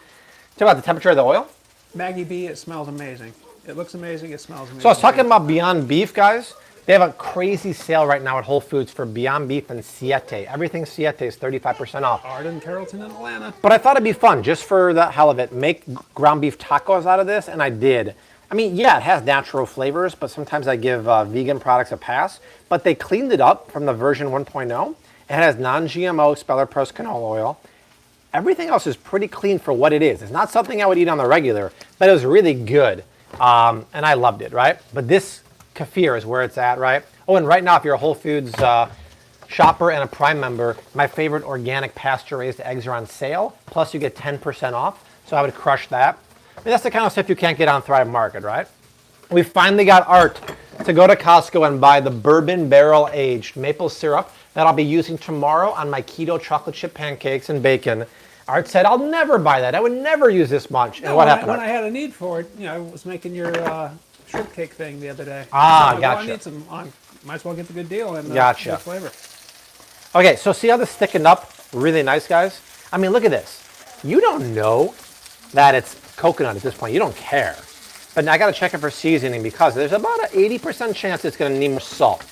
about the temperature of the oil? Maggie B, it smells amazing. It looks amazing. It smells amazing. So I was talking about Beyond Beef, guys. They have a crazy sale right now at Whole Foods for Beyond Beef and Siete. Everything Siete is 35% off. Arden Carrollton in Atlanta. But I thought it'd be fun, just for the hell of it, make ground beef tacos out of this, and I did. I mean, yeah, it has natural flavors, but sometimes I give vegan products a pass. But they cleaned it up from the version 1.0. It has non-GMO Speller Press canola oil. Everything else is pretty clean for what it is. It's not something I would eat on the regular, but it was really good. And I loved it, right? But this kefir is where it's at, right? Oh, and right now, if you're a Whole Foods shopper and a Prime member, my favorite organic pasture-raised eggs are on sale. Plus, you get 10% off. So I would crush that. I mean, that's the kind of stuff you can't get on Thrive Market, right? We finally got Art to go to Costco and buy the bourbon barrel aged maple syrup that I'll be using tomorrow on my keto chocolate chip pancakes and bacon. Art said, I'll never buy that. I would never use this much. And what happened? When I had a need for it, I was making your shrimp cake thing the other day. Ah, so gotcha. I need some. Might as well get the good deal and Gotcha. good flavor. Okay, so see how this thickened up really nice, guys? I mean, look at this. You don't know that it's coconut at this point. You don't care. But now I got to check it for seasoning because there's about an 80% chance it's going to need more salt.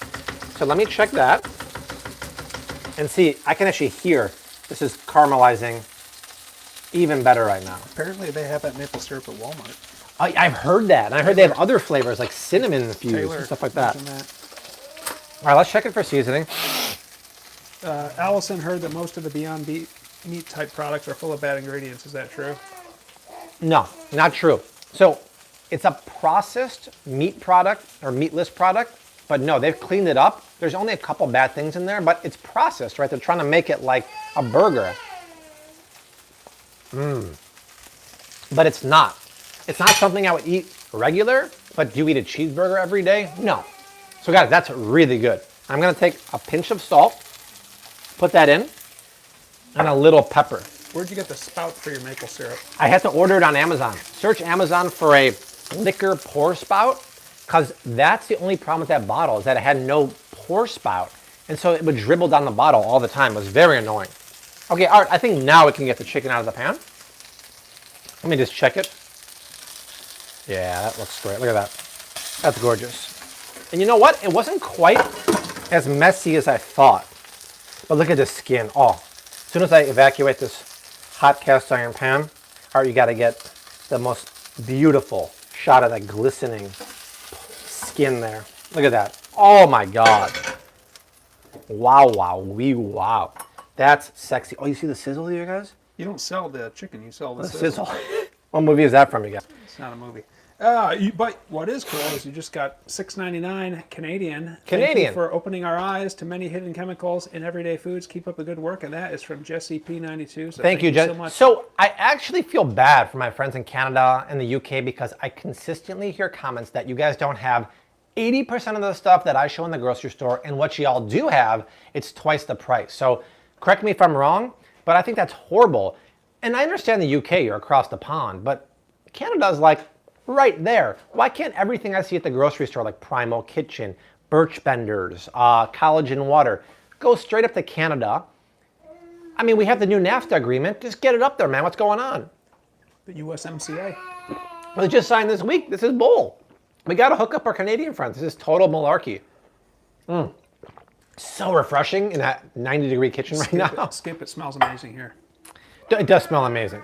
So let me check that. And see, I can actually hear this is caramelizing even better right now. Apparently they have that maple syrup at Walmart. I've heard that. And I heard they have other flavors like cinnamon infused and stuff like that. All right, let's check it for seasoning. Allison heard that most of the Beyond Meat type products are full of bad ingredients. Is that true? No, not true. So it's a processed meat product or meatless product, but no, they've cleaned it up. There's only a couple bad things in there, but it's processed, right? They're trying to make it like a burger. But it's not. It's not something I would eat regular, but do you eat a cheeseburger every day? No. So guys, that's really good. I'm gonna take a pinch of salt, put that in, and a little pepper. Where'd you get the spout for your maple syrup? I had to order it on Amazon. Search Amazon for a liquor pour spout, because that's the only problem with that bottle is that it had no pour spout. And so it would dribble down the bottle all the time. It was very annoying. Okay, Art, I think now we can get the chicken out of the pan. Let me just check it. Yeah, that looks great. Look at that. That's gorgeous. And you know what? It wasn't quite as messy as I thought. But look at the skin. Oh, as soon as I evacuate this hot cast iron pan, Art, you got to get the most beautiful shot of that glistening skin there. Look at that. Oh my God. Wow, wow, wee, wow. That's sexy. Oh, you see the sizzle here, guys? You don't sell the chicken, you sell the The sizzle. sizzle. What movie is that from, you guys? It's not a movie. But what is cool is you just got $6.99 Canadian. Thank you for opening our eyes to many hidden chemicals in everyday foods. Keep up the good work, and that is from Jesse P92. So thank you, so Jen. much. So I actually feel bad for my friends in Canada and the UK because I consistently hear comments that you guys don't have 80% of the stuff that I show in the grocery store, and what y'all do have, it's twice the price. So correct me if I'm wrong, but I think that's horrible. And I understand the UK, you're across the pond, but Canada's like right there. Why can't everything I see at the grocery store, like Primal Kitchen, Birch Benders, Collagen Water, go straight up to Canada? I mean, we have the new NAFTA agreement. Just get it up there, man. What's going on? The USMCA. It was just signed this week. This is bull. We got to hook up our Canadian friends. This is total malarkey. So refreshing in that 90-degree kitchen right now. Skip, it smells amazing here. It does smell amazing.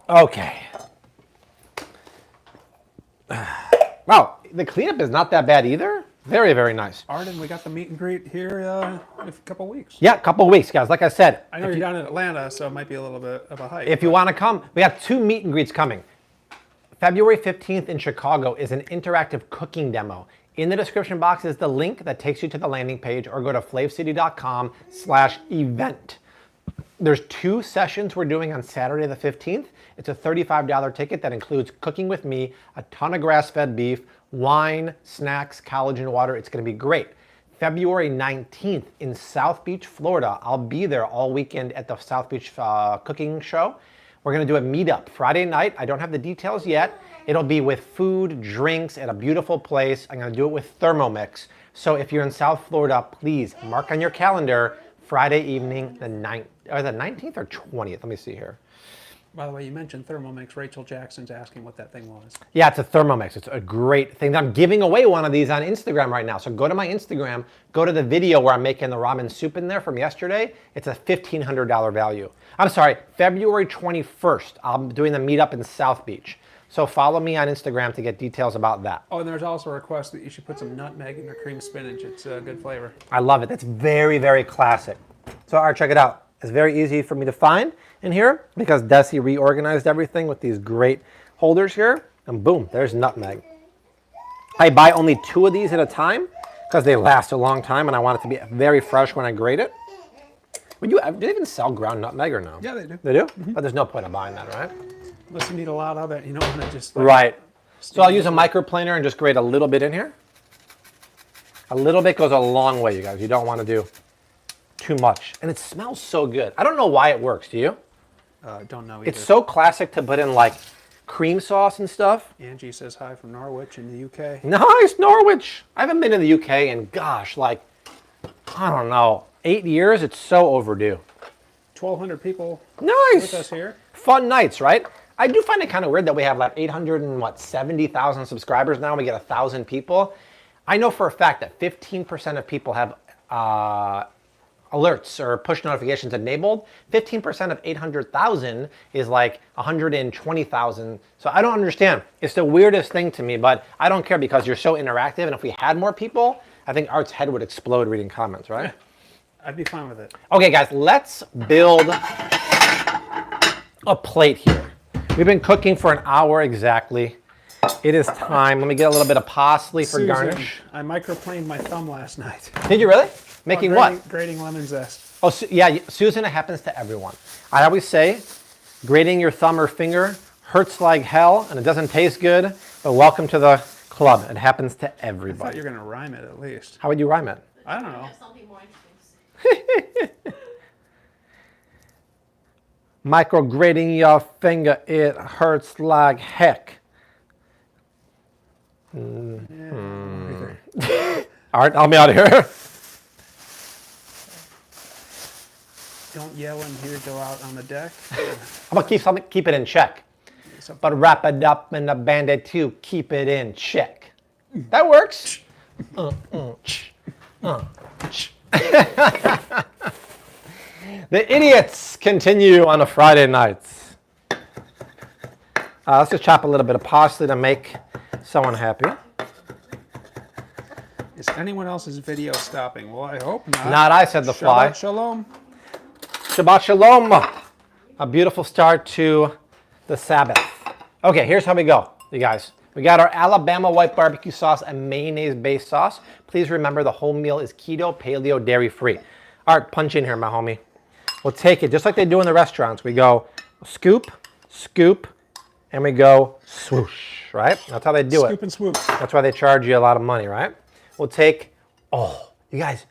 Okay. Wow, the cleanup is not that bad either. Very, very nice. Arden, we got the meet and greet here in a couple weeks. Yeah, a couple weeks, guys. Like I said. I know you're down in Atlanta, so it might be a little bit of a hike. If you want to come, we have 2 meet and greets coming. February 15th in Chicago is an interactive cooking demo. In the description box is the link that takes you to the landing page, or go to flavecity.com/event. There's 2 sessions we're doing on Saturday the 15th. It's a $35 ticket that includes cooking with me, a ton of grass-fed beef, wine, snacks, collagen water. It's going to be great. February 19th in South Beach, Florida. I'll be there all weekend at the South Beach cooking show. We're going to do a meetup Friday night. I don't have the details yet. It'll be with food, drinks at a beautiful place. I'm going to do it with Thermomix. So if you're in South Florida, please mark on your calendar Friday evening, the 19th or 20th. Let me see here. By the way, you mentioned Thermomix. Rachel Jackson's asking what that thing was. Yeah, it's a Thermomix. It's a great thing. I'm giving away one of these on Instagram right now. So go to my Instagram, go to the video where I'm making the ramen soup in there from yesterday. It's a $1,500 value. I'm sorry, February 21st, I'm doing the meetup in South Beach. So follow me on Instagram to get details about that. Oh, and there's also a request that you should put some nutmeg in your cream spinach. It's a good flavor. I love it. That's very, very classic. So, all right, check it out. It's very easy for me to find in here because Desi reorganized everything with these great holders here. And boom, there's nutmeg. I buy only 2 of these at a time because they last a long time and I want it to be very fresh when I grate it. Do they even sell ground nutmeg or no? Yeah, they do. They do? But there's no point in buying that, right? Unless you need a lot of it, you don't want to just... Like, Right. So I'll use a microplaner and just grate a little bit in here. A little bit goes a long way, you guys. You don't want to do too much. And it smells so good. I don't know why it works, do you? Don't know either. It's so classic to put in like cream sauce and stuff. Angie says hi from Norwich in the UK. Nice, Norwich. I haven't been in the UK in, gosh, like, I don't know, 8 years. It's so overdue. 1,200 people Nice. with us here. Fun nights, right? I do find it kind of weird that we have like 870,000 subscribers now. We get 1,000 people. I know for a fact that 15% of people have alerts or push notifications enabled. 15% of 800,000 is like 120,000. So I don't understand. It's the weirdest thing to me, but I don't care because you're so interactive. And if we had more people, I think Art's head would explode reading comments, right? I'd be fine with it. Okay, guys, let's build a plate here. We've been cooking for an hour exactly. It is time. Let me get a little bit of parsley for Susan, garnish. I microplaned my thumb last night. Did you really? Making what? Grating lemon zest. Oh, yeah, Susan, it happens to everyone. I always say, grating your thumb or finger hurts like hell and it doesn't taste good, but welcome to the club. It happens to I thought everybody. you were going to rhyme it at least. How would you rhyme it? I don't know. Have something more interesting to say. Micro grating your finger, it hurts like heck. Either. All right, I'll be out of here. Don't yell in here, go out on the deck. I'm gonna keep it in check. But wrap it up in a Band-Aid to keep it in check. That works. The idiots continue on a Friday night. Let's just chop a little bit of parsley to make someone happy. Is anyone else's video stopping? Well, I hope not. Not I, said the fly. Shabbat shalom. Shabbat shalom. A beautiful start to the Sabbath. Okay, here's how we go, you guys. We got our Alabama white barbecue sauce and mayonnaise-based sauce. Please remember the whole meal is keto, paleo, dairy-free. Art, punch in here, my homie. We'll take it just like they do in the restaurants. We go scoop, scoop, and we go swoosh, right? That's how they do Scoop it. and swoop. That's why they charge you a lot of money, right? We'll take, oh, you guys,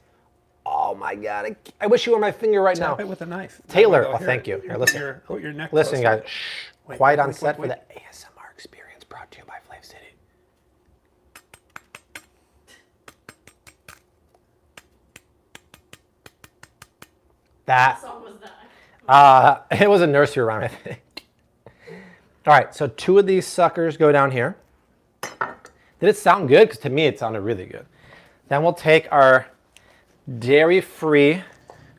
oh my God. I wish you were my finger right now. Tap it with a knife. Taylor, That way oh, they'll thank hear you. it. Here, listen. Put your neck Listen, closer. guys, shh. Wait, Quiet wait, on wait, set wait, for the ASMR experience brought to you by Flav City. That, What song was that? it was a nursery rhyme, I think. All right, so 2 of these suckers go down here. Did it sound good? Because to me, it sounded really good. Then we'll take our dairy-free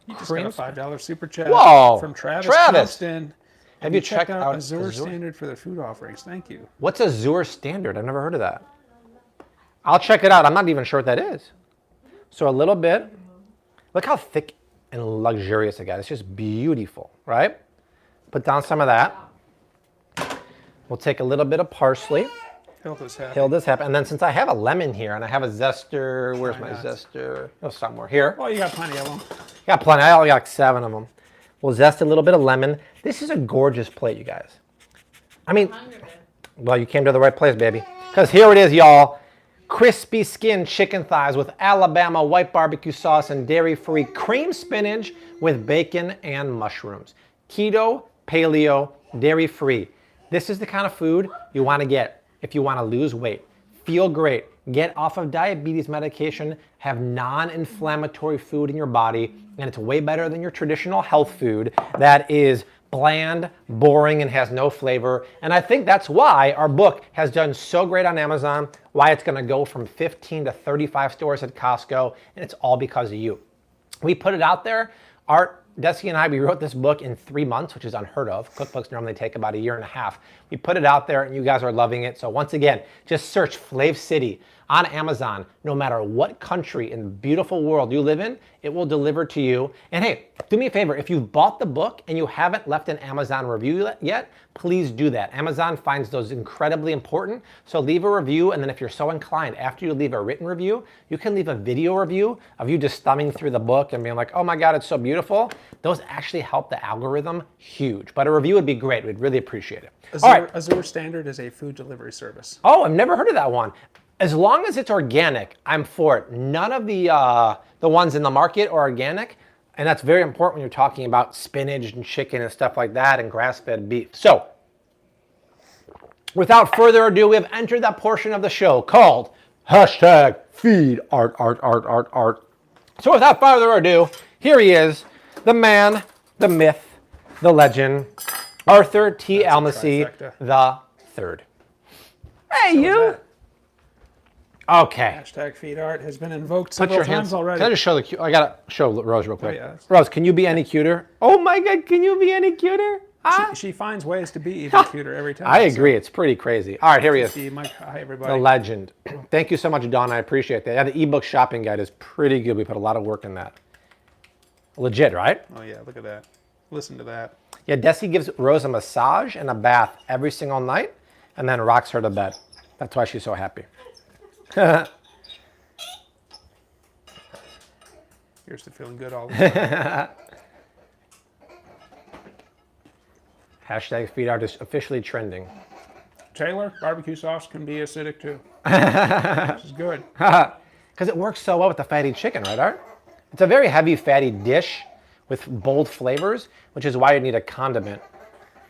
You just got a $5 super chat Whoa, from Travis. Travis. Compton. Have you checked out Azure Azure? Standard for the food offerings? Thank you. What's Azure Standard? I've never heard of that. I'll check it out. I'm not even sure what that is. So a little bit. Look how thick and luxurious it got. It's just beautiful, right? Put down some of that. We'll take a little bit of parsley. Hilda's happy. Hilda's happy. And then since I have a lemon here and I have a zester, where's my Why not? zester? Oh, somewhere here. Well, you got plenty of them. Got plenty. I only got like 7 of them. We'll zest a little bit of lemon. This is a gorgeous plate, you guys. I mean, Hungry, babe. well, you came to the right place, baby. Because here it is, y'all. Crispy skinned chicken thighs with Alabama white barbecue sauce and dairy-free cream spinach with bacon and mushrooms. Keto, paleo, dairy-free. This is the kind of food you want to get if you want to lose weight, feel great, get off of diabetes medication, have non-inflammatory food in your body, and it's way better than your traditional health food that is bland, boring, and has no flavor. And I think that's why our book has done so great on Amazon, why it's going to go from 15 to 35 stores at Costco, and it's all because of you. We put it out there. Art Desi and I, we wrote this book in 3 months, which is unheard of. Cookbooks normally take about 1.5 years. We put it out there and you guys are loving it. So once again, just search Flav City on Amazon. No matter what country in the beautiful world you live in, it will deliver to you. And hey, do me a favor, if you've bought the book and you haven't left an Amazon review yet, please do that. Amazon finds those incredibly important. So leave a review, and then if you're so inclined, after you leave a written review, you can leave a video review of you just thumbing through the book and being like, oh my God, it's so beautiful. Those actually help the algorithm huge. But a review would be great. We'd really appreciate it. Azure Standard is a food delivery service. Oh, I've never heard of that one. As long as it's organic, I'm for it. None of the ones in the market are organic, and that's very important when you're talking about spinach and chicken and stuff like that and grass-fed beef. So, without further ado, we have entered that portion of the show called #FeedArt. So without further ado, here he is, the man, the myth, the legend, Arthur T. Almasy the Third. Hey, you! Okay. #FeedArt has been invoked several times already. Can I just show the? I gotta show Rose real quick. Oh, yeah. Rose, can you be any cuter? Oh my God, can you be any cuter? She finds ways to be even cuter every time. I agree. It's pretty crazy. All right, here he is. Hi, everybody. The legend. Thank you so much, Dawn. I appreciate that. Yeah, the ebook shopping guide is pretty good. We put a lot of work in that. Legit, right? Oh yeah, look at that. Listen to that. Yeah, Desi gives Rose a massage and a bath every single night, and then rocks her to bed. That's why she's so happy. Here's to feeling good all the time. #FeedArt is officially trending. Taylor, barbecue sauce can be acidic too. This is good. Because it works so well with the fatty chicken, right, Art? It's a very heavy, fatty dish with bold flavors, which is why you need a condiment.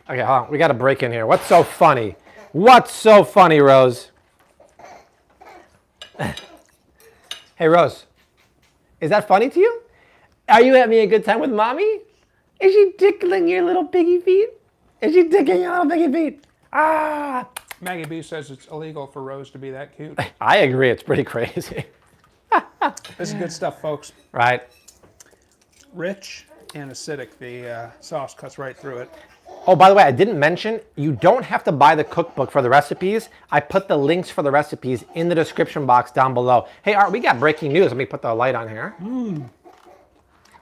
Okay, hold on. We got to break in here. What's so funny? What's so funny, Rose? Hey, Rose. Is that funny to you? Are you having a good time with mommy? Is she tickling your little piggy feet? Is she tickling your little piggy feet? Ah! Maggie B says it's illegal for Rose to be that cute. I agree. It's pretty crazy. This is good stuff, folks. Right. Rich and acidic. The sauce cuts right through it. Oh, by the way, I didn't mention, you don't have to buy the cookbook for the recipes. I put the links for the recipes in the description box down below. Hey, Art, we got breaking news. Let me put the light on here.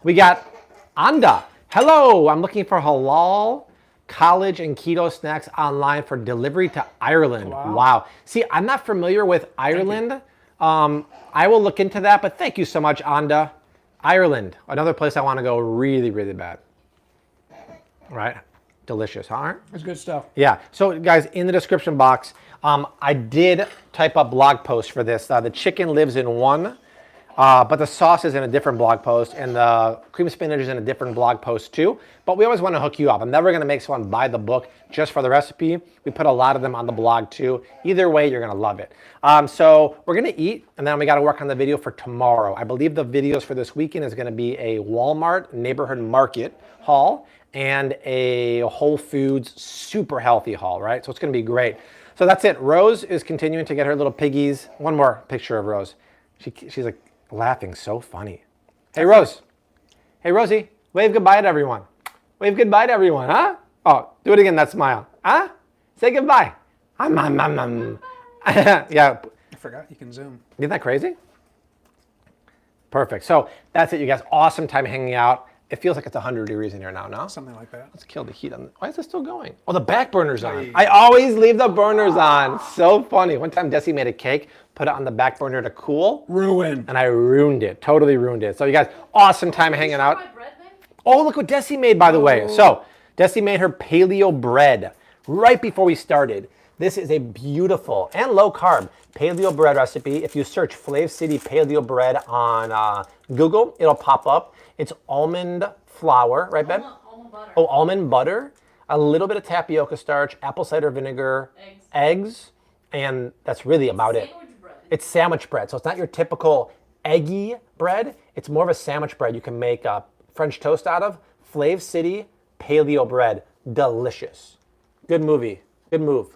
We got Anda. Hello, I'm looking for halal, college, and keto snacks online for delivery to Ireland. Wow. See, I'm not familiar with Ireland. I will look into that, but thank you so much, Anda. Ireland, another place I want to go really, really bad. Right? Delicious, huh? It's good stuff. Yeah. So, guys, in the description box, I did type up blog posts for this. The chicken lives in one, but the sauce is in a different blog post, and the cream spinach is in a different blog post too. But we always want to hook you up. I'm never going to make someone buy the book just for the recipe. We put a lot of them on the blog too. Either way, you're going to love it. So we're going to eat, and then we got to work on the video for tomorrow. I believe the videos for this weekend is going to be a Walmart neighborhood market haul and a Whole Foods super healthy haul, right? So it's going to be great. So that's it. Rose is continuing to get her little piggies. One more picture of Rose. She's like laughing so funny. Hey, Rose. Hey, Rosie. Wave goodbye to everyone. Wave goodbye to everyone, huh? Oh, do it again, that smile. Huh? Say goodbye. Yeah. I forgot you can zoom. Isn't that crazy? Perfect. So that's it, you guys. Awesome time hanging out. It feels like it's 100 degrees in here now, no? Something like that. Let's kill the heat on. Why is it still going? Oh, the back burner's on. I always leave the burners on. So funny. One time Desi made a cake, put it on the back burner to cool. Ruin. And I ruined it. Totally ruined it. So you guys, awesome time hanging out. Oh, look what Desi made, by the way. So Desi made her paleo bread right before we started. This is a beautiful and low carb paleo bread recipe. If you search Flav City paleo bread on Google, it'll pop up. It's almond flour, right, babe? Almond butter. Oh, almond butter, a little bit of tapioca starch, apple cider vinegar, eggs, and that's really about it. Bread. It's sandwich bread, so it's not your typical eggy bread. It's more of a sandwich bread you can make French toast out of. Flav City paleo bread, delicious. Good movie, good move.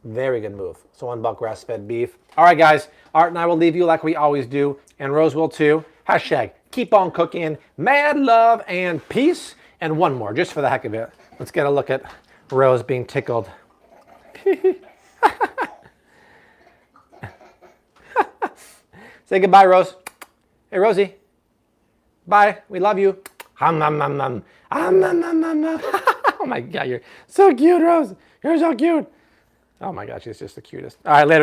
Very good move. So $1 grass-fed beef. All right, guys. Art and I will leave you like we always do, and Rose will too. Hashtag keep on cooking. Mad love and peace. And one more, just for the heck of it. Let's get a look at Rose being tickled. Say goodbye, Rose. Hey, Rosie. Bye. We love you. Hum, hum, hum, hum. Hum, hum, hum, hum, hum. Oh my God, you're so cute, Rose. You're so cute. Oh my God, she's just the cutest. All right, later.